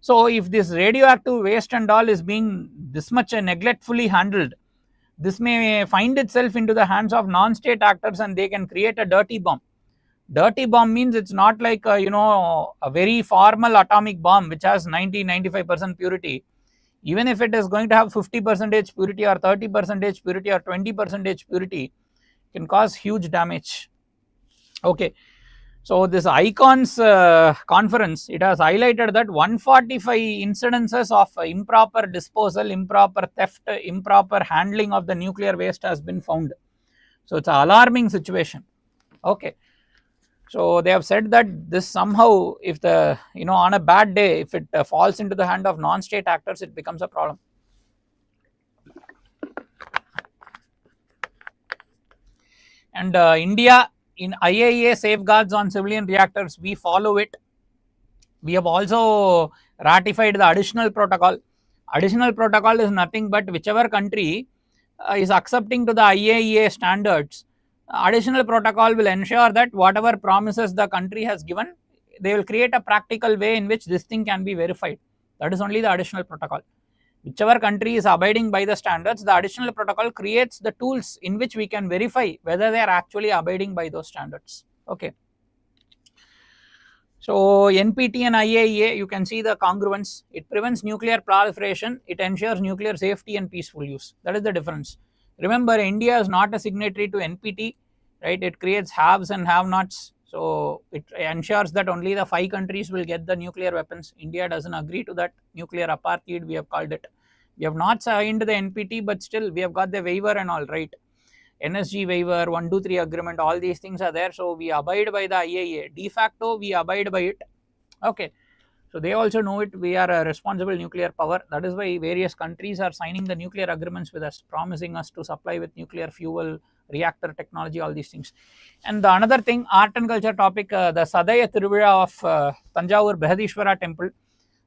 So if this radioactive waste and all is being this much neglectfully handled, this may find itself into the hands of non-state actors and they can create a dirty bomb. Dirty bomb means it's not like you know, a very formal atomic bomb which has 90-95% purity. Even if it is going to have 50% purity or 30% purity or 20% purity, can cause huge damage. Okay, so this ICONS conference, it has highlighted that 145 incidences of improper disposal, improper theft, improper handling of the nuclear waste has been found. So it's an alarming situation. Okay, so they have said that this somehow, if the on a bad day, if it falls into the hand of non-state actors, it becomes a problem. And India in IAEA safeguards on civilian reactors, we follow it. We have also ratified the additional protocol. Additional protocol is nothing but whichever country is accepting to the IAEA standards, additional protocol will ensure that whatever promises the country has given, they will create a practical way in which this thing can be verified. That is only the additional protocol. Whichever country is abiding by the standards, the additional protocol creates the tools in which we can verify whether they are actually abiding by those standards. Okay. So NPT and IAEA, you can see the congruence. It prevents nuclear proliferation. It ensures nuclear safety and peaceful use. That is the difference. Remember, India is not a signatory to NPT, right? It creates haves and have-nots. So it ensures that only the 5 countries will get the nuclear weapons. India doesn't agree to that. Nuclear apartheid, we have called it. We have not signed the NPT, but still we have got the waiver and all, right? NSG waiver, 123 agreement, all these things are there. So we abide by the IAEA. De facto, we abide by it. Okay. So they also know it. We are a responsible nuclear power. That is why various countries are signing the nuclear agreements with us, promising us to supply with nuclear fuel, reactor technology, all these things. And the another thing, art and culture topic, the Sadaya Tiruvizha of Tanjavur Brihadishwara temple.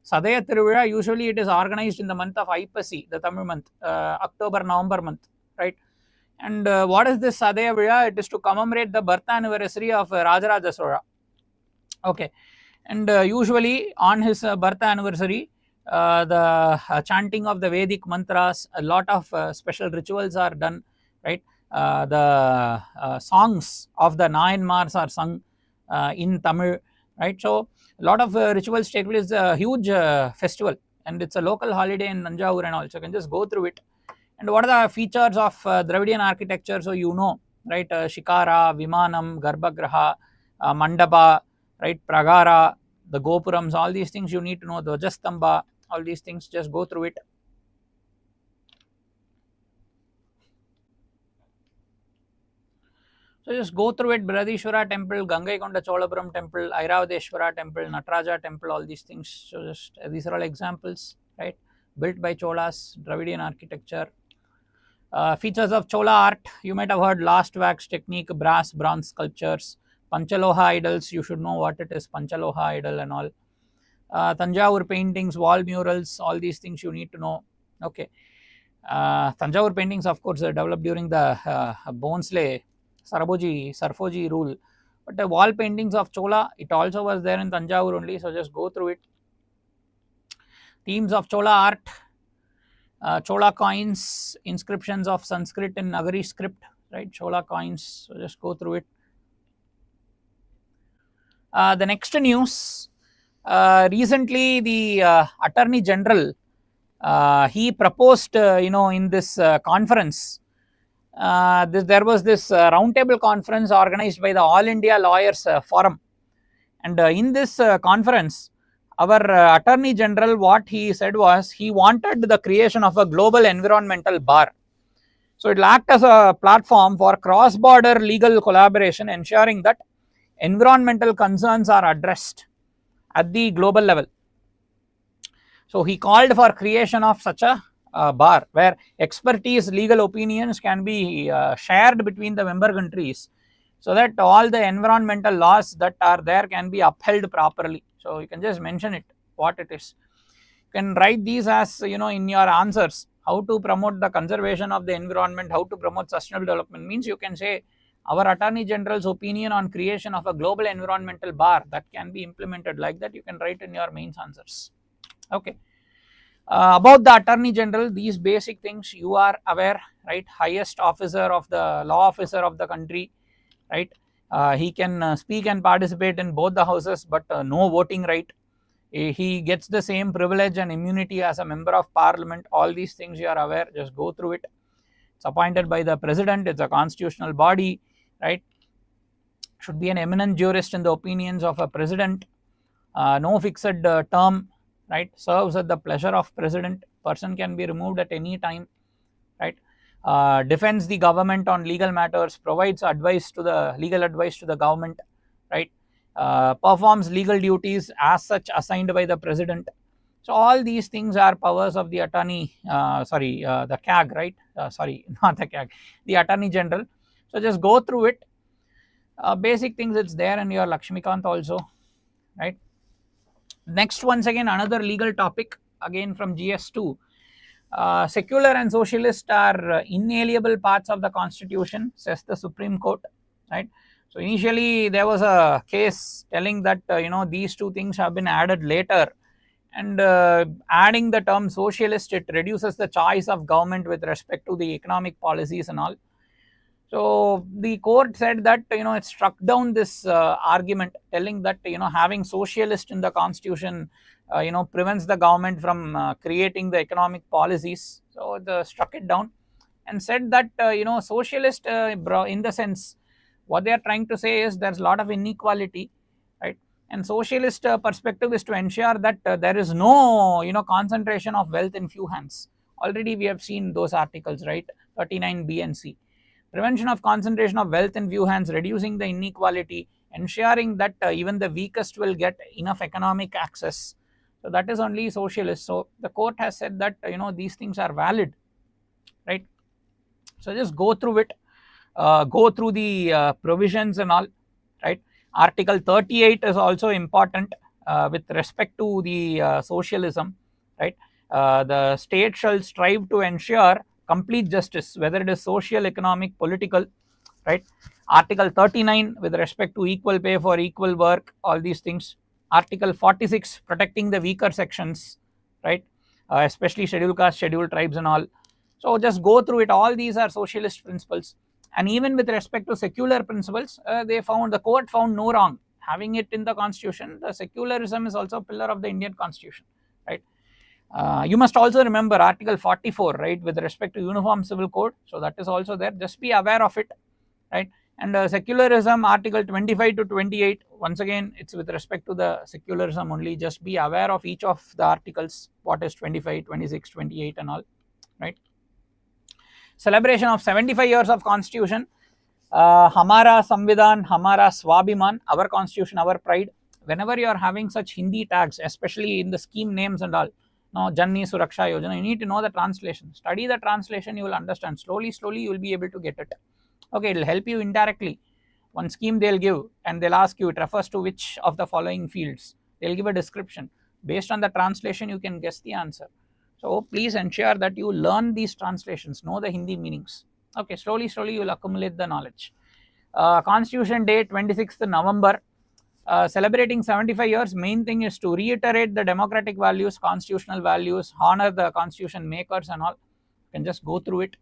Sadaya Tiruvizha, usually it is organized in the month of Aipasi, the Tamil month, October, November month, right? And what is this Sadaya Tiruvizha? It is to commemorate the birth anniversary of Rajaraja Chola. Okay, and usually on his birth anniversary, the chanting of the Vedic mantras, a lot of special rituals are done, right? The songs of the Nayanmars are sung in Tamil, right? So a lot of rituals take place. A huge festival, and it's a local holiday in Tanjavur and all. So you can just go through it. And what are the features of Dravidian architecture? So you know, right? Shikara, Vimanam, Garbhagraha, Mandapa, right? Pragara, the Gopurams, all these things you need to know. Dvajastamba, all these things, just go through it. So just go through it. Brihadishwara temple, Gangaikonda Cholapuram temple, Airavadeshwara temple, Nataraja temple, all these things. So just these are all examples, right? Built by Cholas, Dravidian architecture. Features of Chola art, you might have heard last wax technique, brass, bronze sculptures, Panchaloha idols, you should know what it is, Panchaloha idol and all. Tanjavur paintings, wall murals, all these things you need to know. Okay. Tanjavur paintings, of course, developed during the Bhonsle, Sarfoji rule. But the wall paintings of Chola, it also was there in Tanjavur only, so just go through it. Themes of Chola art, Chola coins, inscriptions of Sanskrit and Nagari script, right? Chola coins, so just go through it. The next news, recently the Attorney General, he proposed, in this conference, there was this roundtable conference organized by the All India Lawyers Forum, and in this conference, our Attorney General, what he said was he wanted the creation of a global environmental bar. So it will act as a platform for cross-border legal collaboration, ensuring that environmental concerns are addressed at the global level. So he called for creation of such a bar where expertise, legal opinions can be shared between the member countries, so that all the environmental laws that are there can be upheld properly. So you can just mention it, what it is. You can write these as, in your answers, how to promote the conservation of the environment, how to promote sustainable development, means you can say our Attorney General's opinion on creation of a global environmental bar that can be implemented, like that you can write in your mains answers. Okay. About the Attorney General, these basic things you are aware, right? Highest officer of the law officer of the country, right? He can speak and participate in both the houses, but no voting right. He gets the same privilege and immunity as a member of parliament. All these things you are aware, just go through it. It's appointed by the president. It's a constitutional body, right? Should be an eminent jurist in the opinions of a president. No fixed term, right? Serves at the pleasure of president. Person can be removed at any time, right? Defends the government on legal matters, provides legal advice to the government, right? Performs legal duties as such assigned by the president. So all these things are powers of the attorney, the CAG, right? Sorry, not the CAG, the attorney general. So just go through it. Basic things, it's there in your Lakshmikant also, right? Next, once again, another legal topic, again from GS2. Secular and socialist are inalienable parts of the constitution, says the Supreme Court, right? So initially there was a case telling that these two things have been added later, and adding the term socialist, it reduces the choice of government with respect to the economic policies and all. So the court said that it struck down this argument, telling that having socialist in the constitution prevents the government from creating the economic policies. So they struck it down and said that socialist in the sense, what they are trying to say is there's a lot of inequality, right? And socialist perspective is to ensure that there is no concentration of wealth in few hands. Already we have seen those articles, right? 39B and C. Prevention of concentration of wealth in few hands, reducing the inequality, ensuring that even the weakest will get enough economic access. So that is only socialist. So the court has said that these things are valid, right? So just go through it, go through the provisions and all, right? Article 38 is also important with respect to the socialism, right? The state shall strive to ensure complete justice, whether it is social, economic, political, right? Article 39 with respect to equal pay for equal work, all these things. Article 46 protecting the weaker sections, right? Especially scheduled caste, scheduled tribes and all. So just go through it. All these are socialist principles. And even with respect to secular principles, the court found no wrong having it in the constitution. The secularism is also a pillar of the Indian constitution, right? You must also remember Article 44, right, with respect to Uniform Civil Code. So that is also there. Just be aware of it, right? And secularism, Article 25 to 28. Once again, it's with respect to the secularism only. Just be aware of each of the articles. What is 25, 26, 28, and all, right? Celebration of 75 years of constitution. Hamara Samvidhan, Hamara Swabhiman, our constitution, our pride. Whenever you are having such Hindi tags, especially in the scheme names and all, Janni Suraksha Yojana, you need to know the translation. Study the translation, you will understand. Slowly, you will be able to get it. Okay, it will help you indirectly. One scheme they will give and they will ask you, it refers to which of the following fields. They will give a description. Based on the translation, you can guess the answer. So please ensure that you learn these translations, know the Hindi meanings. Okay, slowly you will accumulate the knowledge. Constitution Day, 26th November. Celebrating 75 years, main thing is to reiterate the democratic values, constitutional values, honor the constitution makers and all. You can just go through it,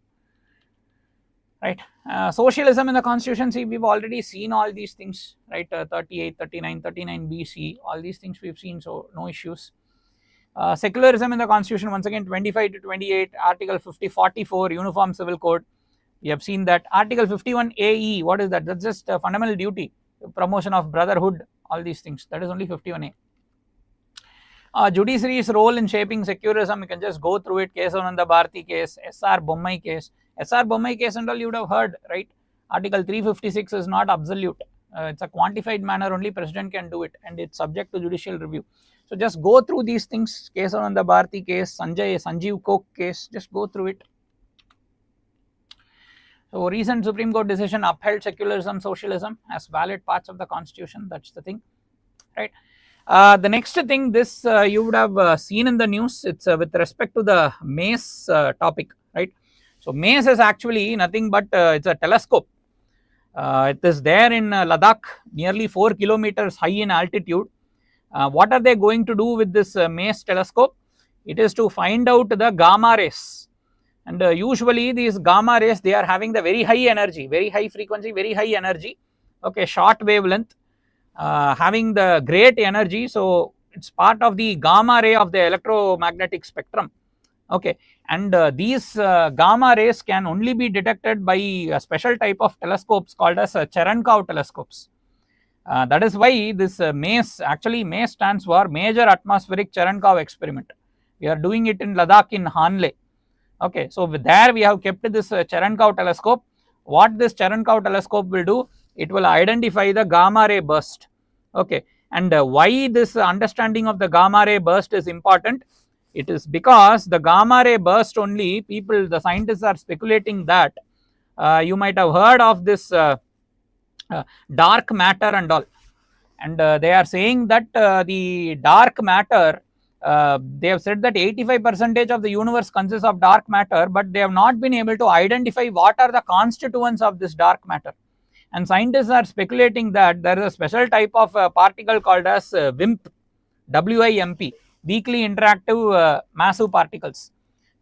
right? Socialism in the constitution, see, we've already seen all these things, right? 38, 39, 39 BC, all these things we've seen, so no issues. Secularism in the constitution, once again 25 to 28, Article 50, 44, Uniform Civil Code. We have seen that. Article 51 AE, what is that? That's just a fundamental duty, promotion of brotherhood, all these things. That is only 51A. Judiciary's role in shaping secularism, you can just go through it. Kesavananda Bharati case, SR Bommai case. SR Bommai case and all you would have heard, right? Article 356 is not absolute. It's a quantified manner, only president can do it, and it's subject to judicial review. So just go through these things. Kesavananda Bharati case, Sanjeev Coke case, just go through it. So recent Supreme Court decision upheld secularism, socialism as valid parts of the constitution. That's the thing, right? The next thing, this you would have seen in the news. It's with respect to the MACE topic, right? So MACE is actually nothing but it's a telescope. It is there in Ladakh, nearly 4 kilometers high in altitude. What are they going to do with this MACE telescope? It is to find out the gamma rays. And usually these gamma rays, they are having the very high energy, very high frequency, very high energy, okay, short wavelength, having the great energy. So it's part of the gamma ray of the electromagnetic spectrum. Okay, and these gamma rays can only be detected by a special type of telescopes called as Cherenkov telescopes. That is why this MACE, actually MACE stands for Major Atmospheric Cherenkov Experiment. We are doing it in Ladakh in Hanle. Okay, so there we have kept this Cherenkov telescope. What this Cherenkov telescope will do, it will identify the gamma ray burst. Okay, and why this understanding of the gamma ray burst is important? It is because the gamma ray burst only, the scientists are speculating that you might have heard of this dark matter and all, and they are saying that the dark matter, they have said that 85% of the universe consists of dark matter, but they have not been able to identify what are the constituents of this dark matter. And scientists are speculating that there is a special type of particle called as WIMP, WIMP, weakly interactive massive particles.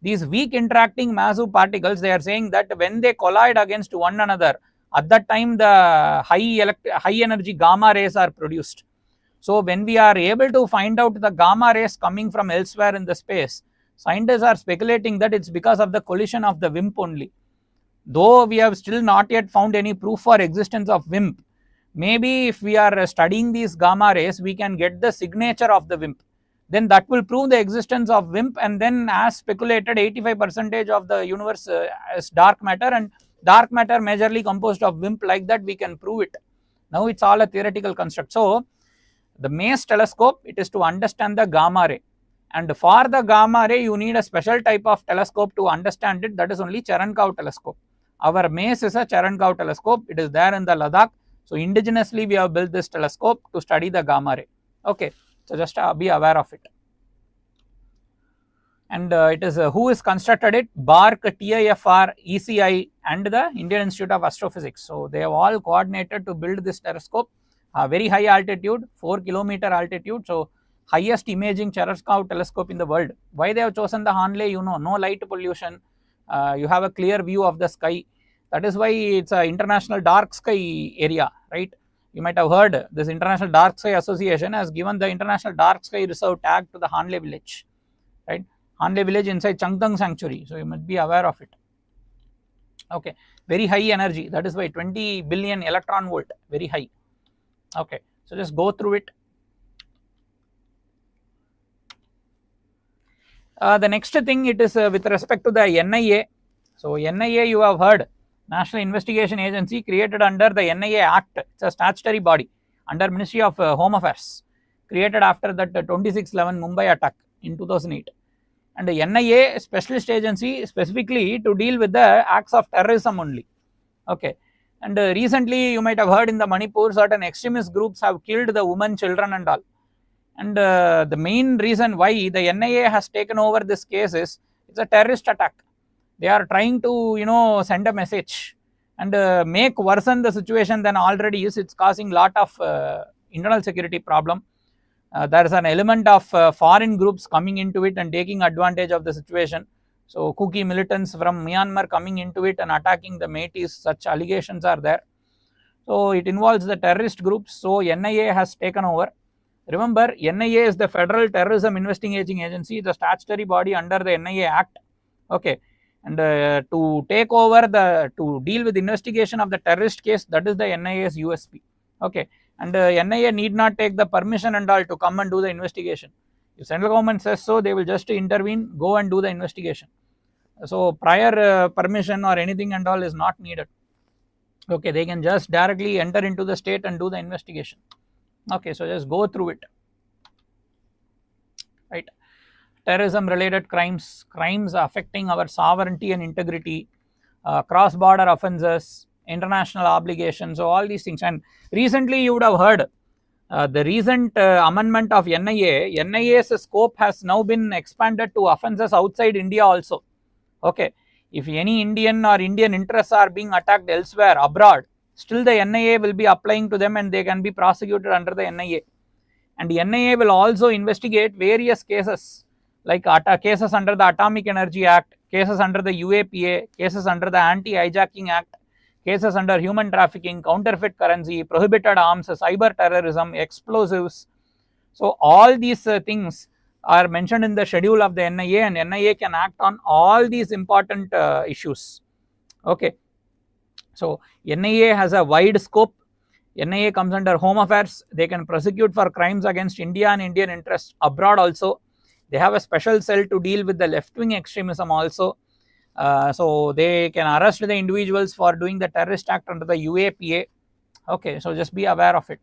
These weak interacting massive particles, they are saying that when they collide against one another, at that time the high energy gamma rays are produced. So when we are able to find out the gamma rays coming from elsewhere in the space, scientists are speculating that it's because of the collision of the WIMP only. Though we have still not yet found any proof for existence of WIMP, maybe if we are studying these gamma rays, we can get the signature of the WIMP. Then that will prove the existence of WIMP, and then as speculated, 85% of the universe is dark matter, and dark matter majorly composed of WIMP, like that we can prove it. Now it's all a theoretical construct. So the MACE telescope, it is to understand the gamma ray, and for the gamma ray you need a special type of telescope to understand it, that is only Cherenkov telescope. Our MACE is a Cherenkov telescope, it is there in the Ladakh. So indigenously we have built this telescope to study the gamma ray. Okay, so just be aware of it. And it is who is constructed it? BARC, TIFR, ECI and the Indian Institute of Astrophysics. So they have all coordinated to build this telescope, very high altitude, 4 km altitude. So highest imaging Cherenkov telescope in the world. Why they have chosen the Hanle? You know, no light pollution, you have a clear view of the sky. That is why it's an international dark sky area, right? You might have heard this International Dark Sky Association has given the International Dark Sky Reserve tag to the Hanle village, right? Hanle village inside Changtung Sanctuary, so you must be aware of it. Okay, very high energy, that is why 20 billion electron volt, very high. Okay, so just go through it. The next thing, it is with respect to the NIIA. So NIIA you have heard, National Investigation Agency, created under the NIIA Act. It's a statutory body under Ministry of Home Affairs, created after that 26/11 Mumbai attack in 2008. And the NIIA specialist agency specifically to deal with the acts of terrorism only. Okay, and recently you might have heard in the Manipur, certain extremist groups have killed the women, children and all. And the main reason why the NIA has taken over this case is it's a terrorist attack. They are trying to send a message and make worsen the situation than already is. It's causing lot of internal security problem. There is an element of foreign groups coming into it and taking advantage of the situation. So Kuki militants from Myanmar coming into it and attacking the Métis, such allegations are there. So it involves the terrorist groups. So NIA has taken over. Remember, NIA is the Federal Terrorism Investigating Agency, the statutory body under the NIA Act. Okay, and to take over to deal with the investigation of the terrorist case, that is the NIA's USP. Okay, and NIA need not take the permission and all to come and do the investigation. If central government says so, they will just intervene, go and do the investigation. So prior permission or anything and all is not needed. Okay, they can just directly enter into the state and do the investigation. Okay, so just go through it, right? Terrorism related crimes, crimes affecting our sovereignty and integrity, cross border offences, international obligations, so all these things. And recently you would have heard the recent amendment of NIA. NIA's scope has now been expanded to offences outside India also. Okay, if any Indian or Indian interests are being attacked elsewhere abroad, still the NIA will be applying to them and they can be prosecuted under the NIA. And the NIA will also investigate various cases like cases under the Atomic Energy Act, cases under the UAPA, cases under the Anti-Hijacking Act, cases under human trafficking, counterfeit currency, prohibited arms, cyber terrorism, explosives. So all these things are mentioned in the schedule of the NIIA, and NIIA can act on all these important issues. Okay, so NIIA has a wide scope. NIA comes under Home Affairs. They can prosecute for crimes against India and Indian interests abroad also. They have a special cell to deal with the left wing extremism also. So they can arrest the individuals for doing the terrorist act under the UAPA. Okay, so just be aware of it.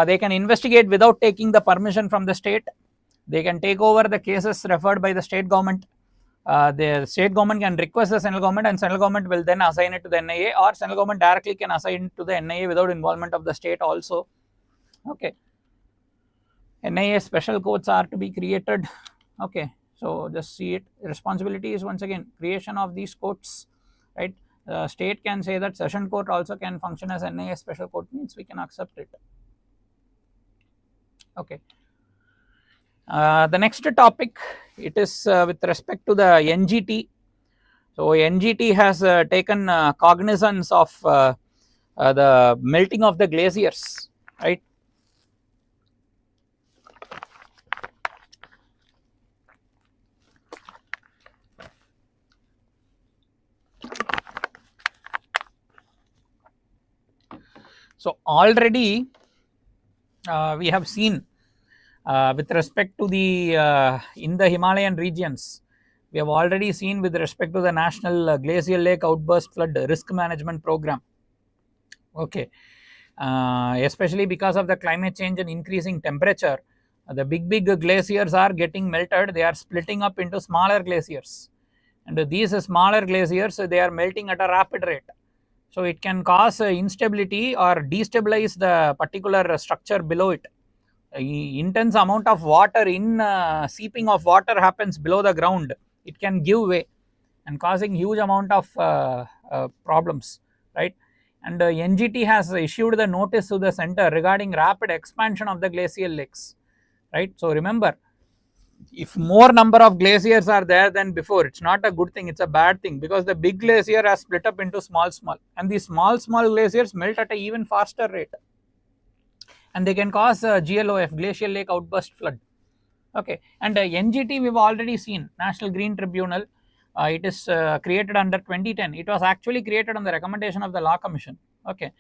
They can investigate without taking the permission from the state. They can take over the cases referred by the state government. The state government can request the central government, and central government will then assign it to the NIA, or central government directly can assign it to the NIA without involvement of the state also. Okay, NIA special courts are to be created. Okay, so just see it. Responsibility is once again creation of these courts, right? State can say that session court also can function as NIA special court, means we can accept it. Okay. The next topic, it is with respect to the NGT. So NGT has taken cognizance of the melting of the glaciers, right? So already we have seen with respect to the in the Himalayan regions, we have already seen with respect to the National Glacial Lake Outburst Flood Risk Management Program. Okay, especially because of the climate change and increasing temperature, the big glaciers are getting melted. They are splitting up into smaller glaciers, and these smaller glaciers, they are melting at a rapid rate. So it can cause instability or destabilize the particular structure below it. Intense amount of water in seeping of water happens below the ground. It can give way and causing huge amount of problems, right? And NGT has issued the notice to the center regarding rapid expansion of the glacial lakes, right? So remember, if more number of glaciers are there than before, it's not a good thing, it's a bad thing, because the big glacier has split up into small, and these small glaciers melt at an even faster rate, and they can cause GLOF, Glacial Lake Outburst Flood. Okay, and NGT we've already seen, National Green Tribunal. It is created under 2010. It was actually created on the recommendation of the Law Commission. Okay,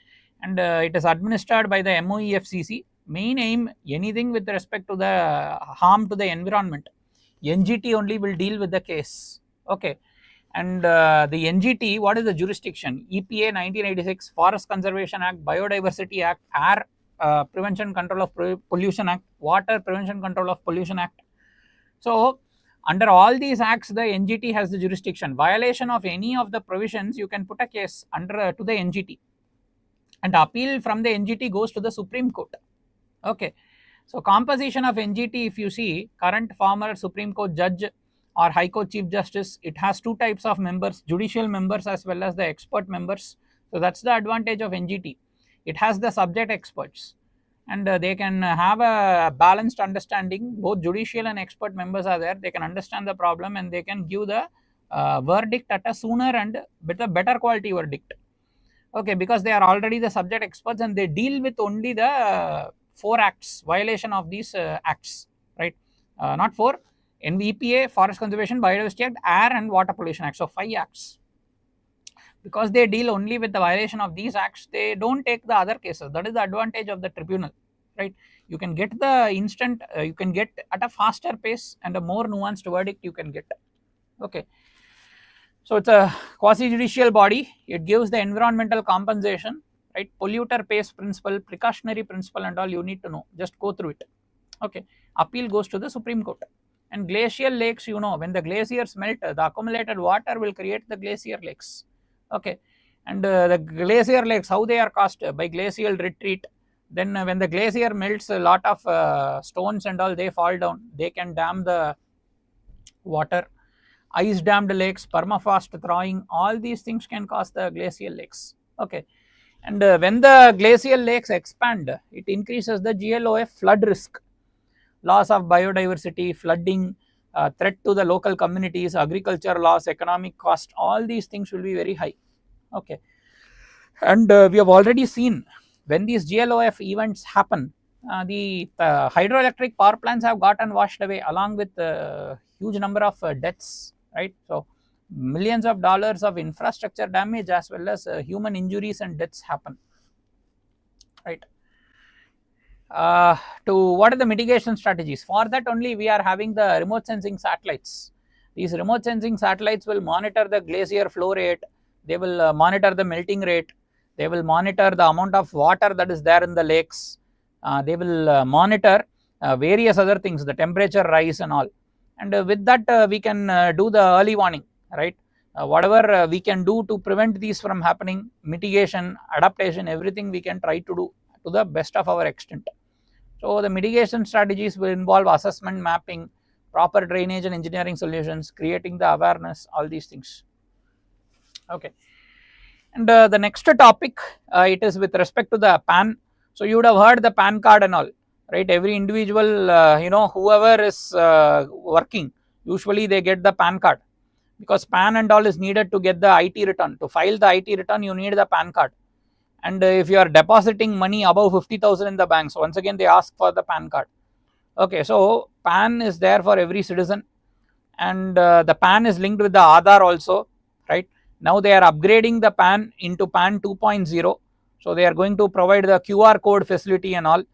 and it is administered by the MOEFCC. Main aim, anything with respect to the harm to the environment, NGT only will deal with the case. Okay, and the NGT, what is the jurisdiction? EPA 1986, Forest Conservation Act, Biodiversity Act, Air Prevention Control of Pollution Act, Water Prevention Control of Pollution Act. So under all these acts, the NGT has the jurisdiction. Violation of any of the provisions, you can put a case under to the NGT, and appeal from the NGT goes to the Supreme Court. Okay, so composition of NGT, if you see, current, former Supreme Court judge or High Court Chief Justice, it has two types of members, judicial members as well as the expert members. So that's the advantage of NGT. It has the subject experts, and they can have a balanced understanding. Both judicial and expert members are there. They can understand the problem, and they can give the verdict at a sooner and better quality verdict. Okay, because they are already the subject experts, and they deal with only the 4 acts, violation of these acts, right? Not 4, EPA, Forest Conservation, Biodiversity Act, Air and Water Pollution Act. So 5 acts. Because they deal only with the violation of these acts, they don't take the other cases. That is the advantage of the tribunal, right? You can get the instant, you can get at a faster pace, and a more nuanced verdict you can get. Okay, so it's a quasi-judicial body. It gives the environmental compensation, right? Polluter pays principle, precautionary principle, and all you need to know. Just go through it. Okay, appeal goes to the Supreme Court. And glacial lakes, you know, when the glaciers melt, the accumulated water will create the glacier lakes. Okay, and the glacier lakes, how they are caused? By glacial retreat. Then when the glacier melts, a lot of stones and all, they fall down. They can dam the water. Ice dammed lakes, permafrost thawing, all these things can cause the glacial lakes. Okay, and when the glacial lakes expand, it increases the GLOF flood risk, loss of biodiversity, flooding, threat to the local communities, agriculture loss, economic cost, all these things will be very high. Okay, and we have already seen when these GLOF events happen, the hydroelectric power plants have gotten washed away along with huge number of deaths, right? So millions of dollars of infrastructure damage as well as human injuries and deaths happen, right? To what are the mitigation strategies? For that only we are having the remote sensing satellites. These remote sensing satellites will monitor the glacier flow rate, they will monitor the melting rate, they will monitor the amount of water that is there in the lakes, they will monitor various other things, the temperature rise and all, and with that we can do the early warning, right? Whatever we can do to prevent these from happening, mitigation, adaptation, everything we can try to do to the best of our extent. So the mitigation strategies will involve assessment, mapping, proper drainage and engineering solutions, creating the awareness, all these things. Okay. And the next topic, it is with respect to the PAN. So you would have heard the PAN card and all, right? Every individual, whoever is working, usually they get the PAN card, because PAN and all is needed to get the IT return. To file the IT return, you need the PAN card. And if you are depositing money above 50,000 in the banks, once again they ask for the PAN card. Okay, so PAN is there for every citizen, and the PAN is linked with the Aadhaar also, right? Now they are upgrading the PAN into PAN 2.0, so they are going to provide the QR code facility and all.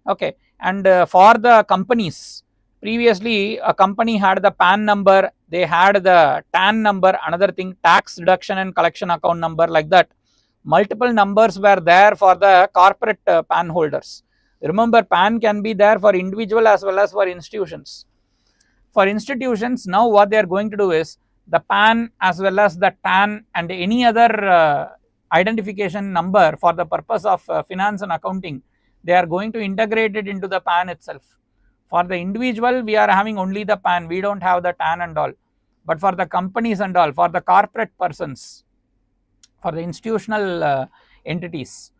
Okay, and for the companies, previously a company had the PAN number, they had the TAN number, another thing, tax deduction and collection account number, like that. Multiple numbers were there for the corporate PAN holders. Remember, PAN can be there for individual as well as for institutions. For institutions, now what they are going to do is the PAN as well as the TAN and any other identification number for the purpose of finance and accounting, they are going to integrate it into the PAN itself. For the individual, we are having only the PAN, we don't have the TAN and all. But for the companies and all, for the corporate persons, for the institutional entities,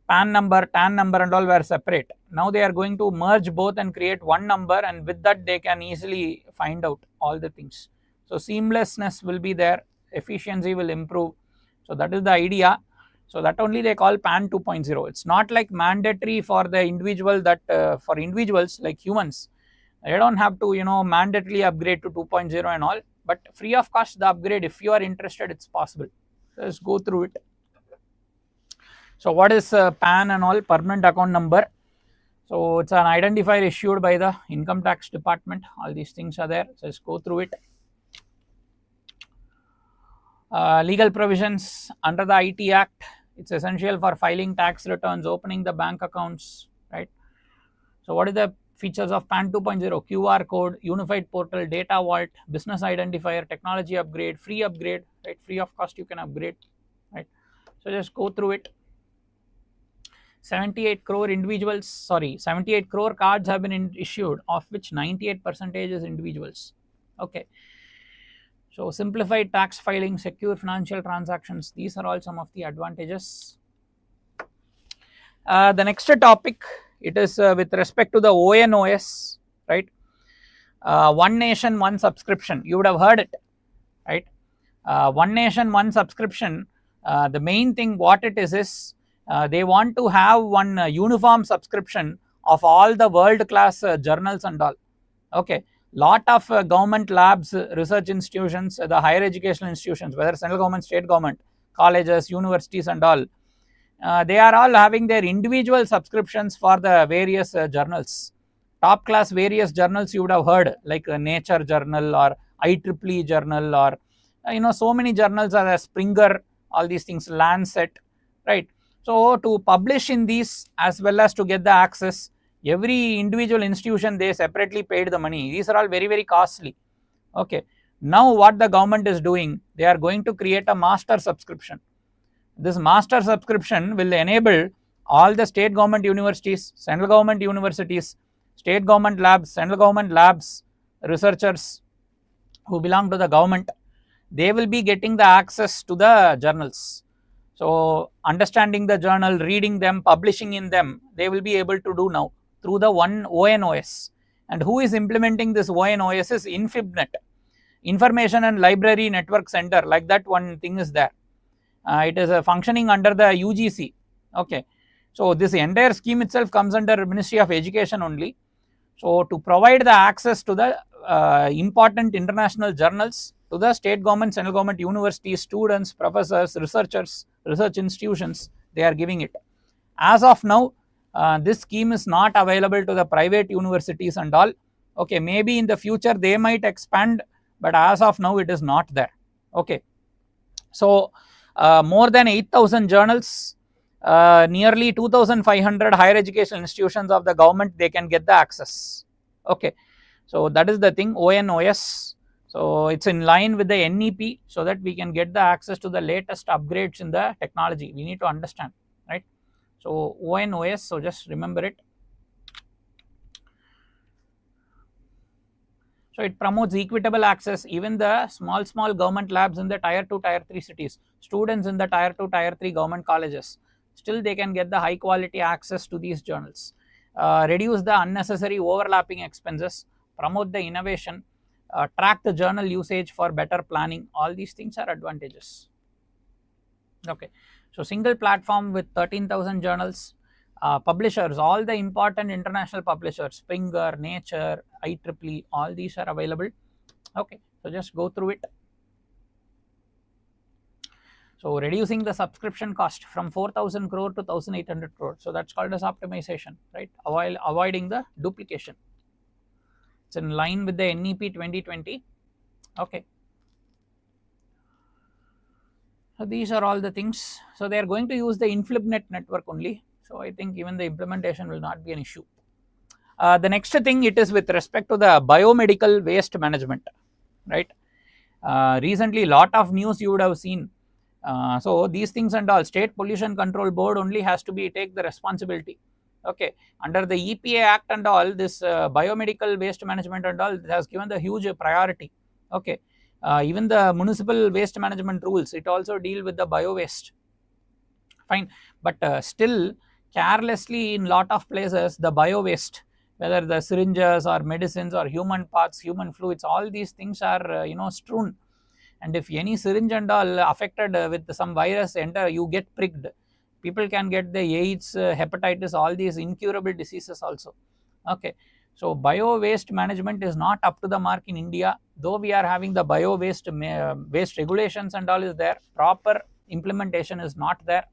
PAN number, TAN number and all were separate. Now they are going to merge both and create one number, and with that they can easily find out all the things. So seamlessness will be there, efficiency will improve. So that is the idea. So that only they call PAN 2.0. It's not like mandatory for the individual, that for individuals like humans, they don't have to mandatorily upgrade to 2.0 and all, but free of cost the upgrade, if you are interested, it's possible. Let's go through it. So what is PAN and all? Permanent account number. So it's an identifier issued by the income tax department. All these things are there. So let's go through it. Legal provisions under the IT Act. It's essential for filing tax returns, opening the bank accounts, right? So what is the features of PAN 2.0? QR code, unified portal, data vault, business identifier, technology upgrade, right? Free of cost you can upgrade, right? So just go through it. 78 crore cards have been issued, of which 98% is individuals. Okay. So simplified tax filing, secure financial transactions, these are all some of the advantages. The next topic, it is with respect to the ONOS, right? One nation, one subscription. You would have heard it, right? One nation, one subscription. The main thing what it is they want to have one uniform subscription of all the world class journals and all. Okay, lot of government labs, research institutions, the higher educational institutions, whether central government, state government, colleges, universities and all, they are all having their individual subscriptions for the various journals. Top class various journals you would have heard, like Nature journal or IEEE journal, or so many journals are Springer, all these things, Lancet, right? So to publish in these as well as to get the access, every individual institution they separately paid the money. These are all very, very costly. Okay. Now what the government is doing, they are going to create a master subscription. This master subscription will enable all the state government universities, central government universities, state government labs, central government labs, researchers who belong to the government, they will be getting the access to the journals. So understanding the journal, reading them, publishing in them, they will be able to do now through the one ONOS. And who is implementing this ONOS is InfibNet, Information and Library Network Center, like that one thing is there. It is functioning under the UGC. Okay. So this entire scheme itself comes under Ministry of Education only. So to provide the access to the important international journals to the state government, central government, universities, students, professors, researchers, research institutions, they are giving it. As of now, this scheme is not available to the private universities and all. Okay, maybe in the future they might expand, but as of now it is not there. Okay, so more than 8,000 journals, nearly 2,500 higher education institutions of the government, they can get the access. Okay, so that is the thing, ONOS. So it's in line with the NEP, so that we can get the access to the latest upgrades in the technology. We need to understand, right? So ONOS, so just remember it. So it promotes equitable access. Even the small government labs in the tier 2, tier 3 cities, students in the tier 2, tier 3 government colleges, still they can get the high quality access to these journals. Reduce the unnecessary overlapping expenses, promote the innovation, track the journal usage for better planning. All these things are advantages. Okay, so single platform with 13,000 journals. Publishers, all the important international publishers, Springer, Nature, IEEE, all these are available. Okay, so just go through it. So reducing the subscription cost from 4,000 crore to 1,800 crore. So that's called as optimization, right? While avoiding the duplication. It's in line with the NEP 2020. Okay. So these are all the things. So they are going to use the InflipNet network only. So I think even the implementation will not be an issue. The next thing, it is with respect to the biomedical waste management, right? Recently lot of news you would have seen. So these things and all, State Pollution Control Board only has to be take the responsibility. Okay, under the EPA Act and all, this biomedical waste management and all has given the huge priority. Okay, even the municipal waste management rules, it also deal with the bio waste. Fine, but still carelessly in lot of places the bio waste, whether the syringes or medicines or human parts, human fluids, all these things are strewn. And if any syringe and all affected with some virus enter, you get pricked. People can get the AIDS, hepatitis, all these incurable diseases also. Okay, so bio waste management is not up to the mark in India, though we are having the bio waste waste regulations and all is there, proper implementation is not there.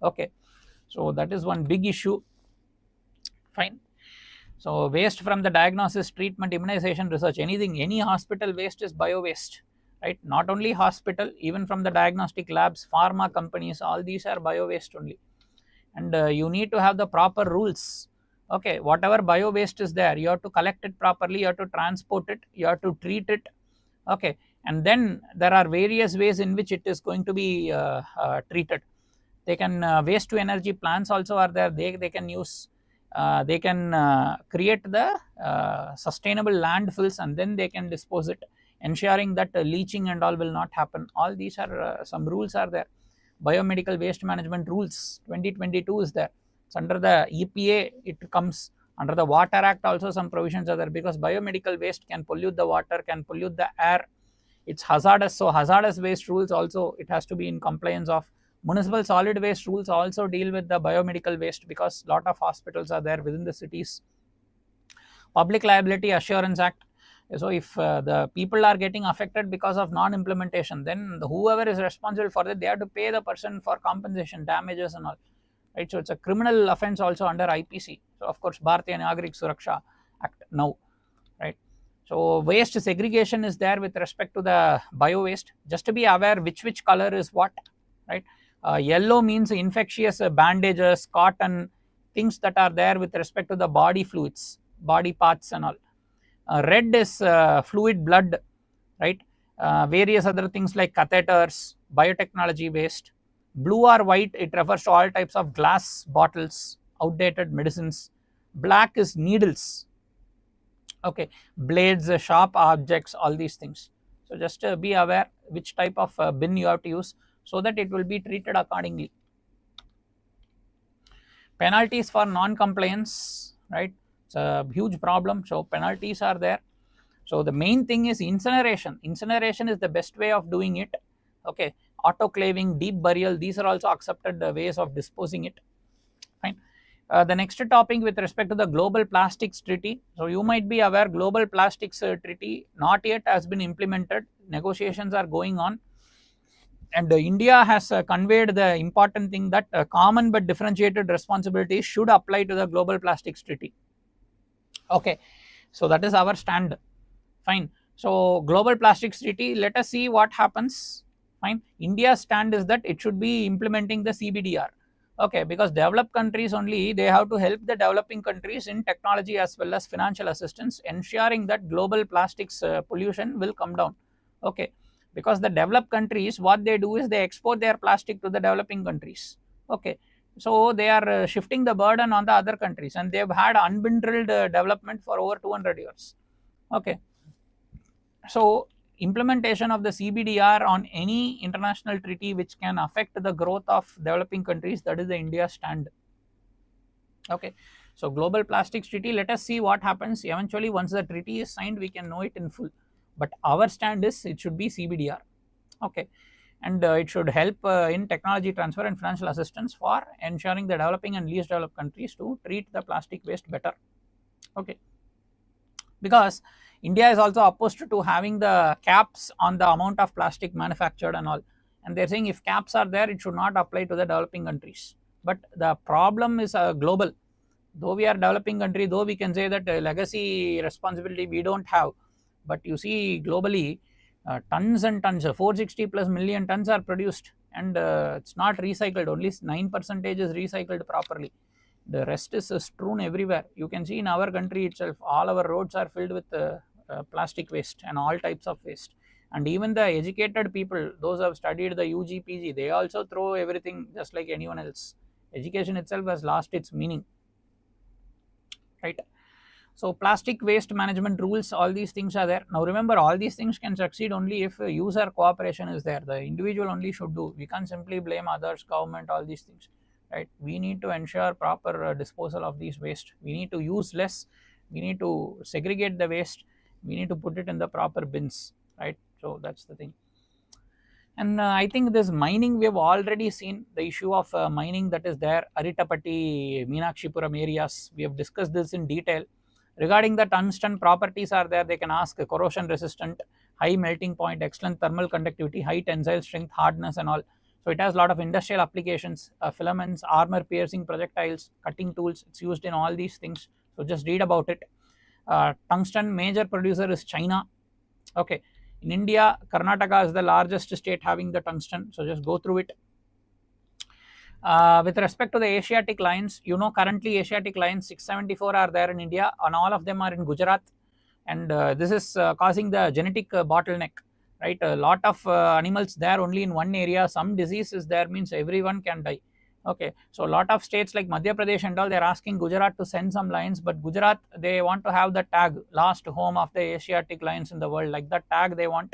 Okay, so that is one big issue. Fine. So waste from the diagnosis, treatment, immunization, research, anything, any hospital waste is bio waste, right? Not only hospital, even from the diagnostic labs, pharma companies, all these are bio waste only. And you need to have the proper rules. Okay, whatever bio waste is there, you have to collect it properly, you have to transport it, you have to treat it. Okay, and then there are various ways in which it is going to be treated. They can waste to energy plants also are there. They can use they can create the sustainable landfills, and then they can dispose it, ensuring that leaching and all will not happen. All these are some rules are there. Biomedical waste management rules 2022 is there. It's under the EPA, it comes under the Water Act also. Some provisions are there, because biomedical waste can pollute the water, can pollute the air, it's hazardous. So hazardous waste rules also, it has to be in compliance of. Municipal solid waste rules also deal with the biomedical waste, because lot of hospitals are there within the cities. Public Liability Assurance Act. So if the people are getting affected because of non-implementation, then whoever is responsible for it, they have to pay the person for compensation, damages and all, right? So it's a criminal offence also under IPC. So of course Bharatiya Nagarik Suraksha Act now, right? So waste segregation is there with respect to the bio waste. Just to be aware which color is what, right? Yellow means infectious bandages, cotton, things that are there with respect to the body fluids, body parts and all. Red is fluid blood, right? Various other things like catheters, biotechnology waste. Blue or white, it refers to all types of glass bottles, outdated medicines. Black is needles. Okay, blades, sharp objects, all these things. So just be aware which type of bin you have to use, so that it will be treated accordingly. Penalties for non-compliance, right? It's a huge problem. So penalties are there. So the main thing is incineration. Incineration is the best way of doing it. Okay, autoclaving, deep burial, these are also accepted ways of disposing it. Fine. The next topic with respect to the Global Plastics Treaty. So you might be aware Global Plastics Treaty not yet has been implemented. Negotiations are going on. And India has conveyed the important thing that common but differentiated responsibilities should apply to the Global Plastics Treaty. Okay, so that is our stand. Fine. So Global Plastics Treaty, let us see what happens. Fine. India's stand is that it should be implementing the CBDR. Okay, because developed countries only, they have to help the developing countries in technology as well as financial assistance, ensuring that global plastics pollution will come down. Okay, because the developed countries, what they do is they export their plastic to the developing countries. Okay, so they are shifting the burden on the other countries, and they have had unbridled development for over 200 years. Okay, so implementation of the CBDR on any international treaty which can affect the growth of developing countries, that is the India stand. Okay, so Global Plastics Treaty, let us see what happens. Eventually once the treaty is signed, we can know it in full, but our stand is it should be CBDR. Okay, and it should help in technology transfer and financial assistance for ensuring the developing and least developed countries to treat the plastic waste better. Okay, because India is also opposed to having the caps on the amount of plastic manufactured and all, and they're saying if caps are there, it should not apply to the developing countries. But the problem is global. Though we are developing country, though we can say that legacy responsibility we don't have, but you see globally tons and tons, 460 plus million tons are produced, and it's not recycled. Only 9% is recycled properly. The rest is strewn everywhere. You can see in our country itself, all our roads are filled with plastic waste and all types of waste. And even the educated people, those who have studied the UG, PG, they also throw everything just like anyone else. Education itself has lost its meaning, right? So plastic waste management rules, all these things are there. Now remember, all these things can succeed only if user cooperation is there. The individual only should do. We can't simply blame others, government, all these things, right? We need to ensure proper disposal of these waste. We need to use less. We need to segregate the waste. We need to put it in the proper bins, right? So that's the thing. And I think this mining, we have already seen the issue of mining that is there, Aritapatti, Meenakshipuram areas. We have discussed this in detail. Regarding the tungsten properties are there, they can ask corrosion resistant, high melting point, excellent thermal conductivity, high tensile strength, hardness and all. So it has a lot of industrial applications, filaments, armor piercing projectiles, cutting tools. It's used in all these things. So just read about it. Tungsten major producer is China. Okay, in India, Karnataka is the largest state having the tungsten. So just go through it. With respect to the Asiatic lions, you know currently Asiatic lions 674 are there in India, and all of them are in Gujarat, and this is causing the genetic bottleneck, right? A lot of animals there only in one area, some disease is there, means everyone can die. Okay, so a lot of states like Madhya Pradesh and all, they're asking Gujarat to send some lions, but Gujarat, they want to have the tag last home of the Asiatic lions in the world, like that tag they want.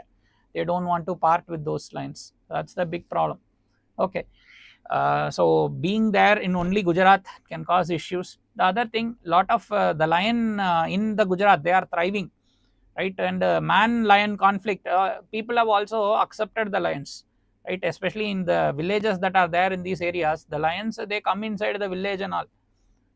They don't want to part with those lions. That's the big problem. Okay, so being there in only Gujarat can cause issues. The other thing, lot of the lion in the Gujarat, they are thriving, right? And man lion conflict, people have also accepted the lions, right? Especially in the villages that are there in these areas, the lions, they come inside the village and all,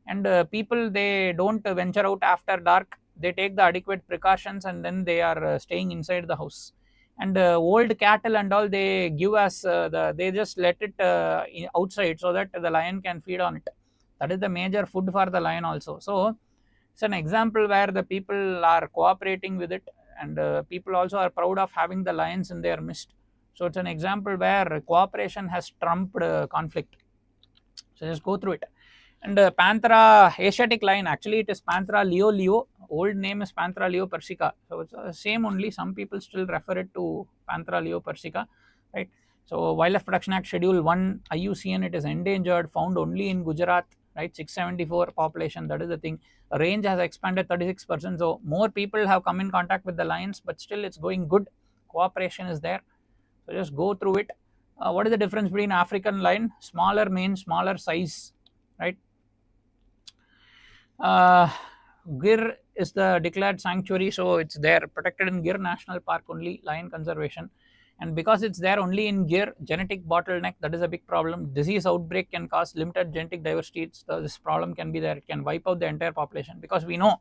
and people, they don't venture out after dark. They take the adequate precautions, and then they are staying inside the house. And old cattle and all, they give us they just let it outside so that the lion can feed on it. That is the major food for the lion also. So it's an example where the people are cooperating with it, and people also are proud of having the lions in their midst. So it's an example where cooperation has trumped conflict. So just go through it. And Panthera Asiatic lion, actually it is Panthera leo, old name is Panthera leo persica. So it's the same only, some people still refer it to Panthera leo persica, right? So Wildlife Protection Act Schedule 1 IUCN, it is endangered, found only in Gujarat, right? 674 population, that is the thing. Range has expanded 36%, so more people have come in contact with the lions, but still it's going good. Cooperation is there. So just go through it. What is the difference between African lion? Smaller mane, smaller size, right? Gir is the declared sanctuary, so it's there, protected in Gir National Park only, lion conservation. and because it's there only in gear, genetic bottleneck, that is a big problem. Disease outbreak can cause limited genetic diversity. So this problem can be there, it can wipe out the entire population, because we know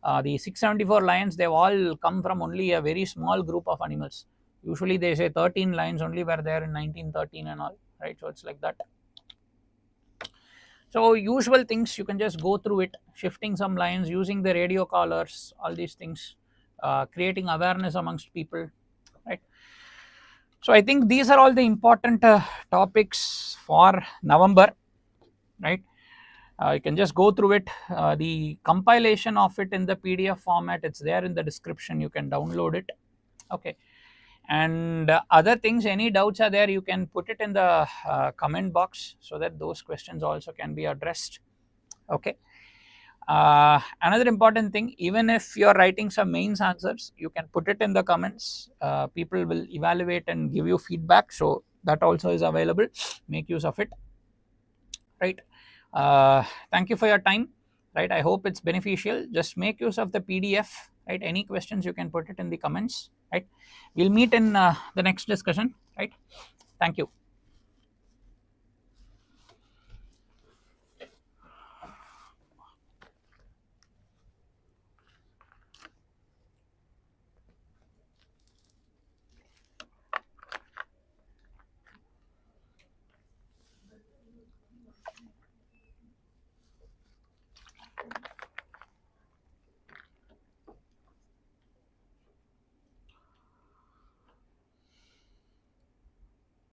the 674 lions, they've all come from only a very small group of animals. Usually they say 13 lions only were there in 1913 and all, right? So it's like that. So usual things, you can just go through it, shifting some lines, using the radio collars, all these things, creating awareness amongst people, right? So I think these are all the important topics for November, right? You can just go through it. The compilation of it in the PDF format, it's there in the description, you can download it, okay? And other things, any doubts are there, you can put it in the comment box, so that those questions also can be addressed, okay? Another important thing, even if you're writing some mains answers, you can put it in the comments. People will evaluate and give you feedback, so that also is available. Make use of it, right? Thank you for your time, right? I hope it's beneficial. Just make use of the PDF, right? Any questions, you can put it in the comments, right? We'll meet in the next discussion, right? Thank you.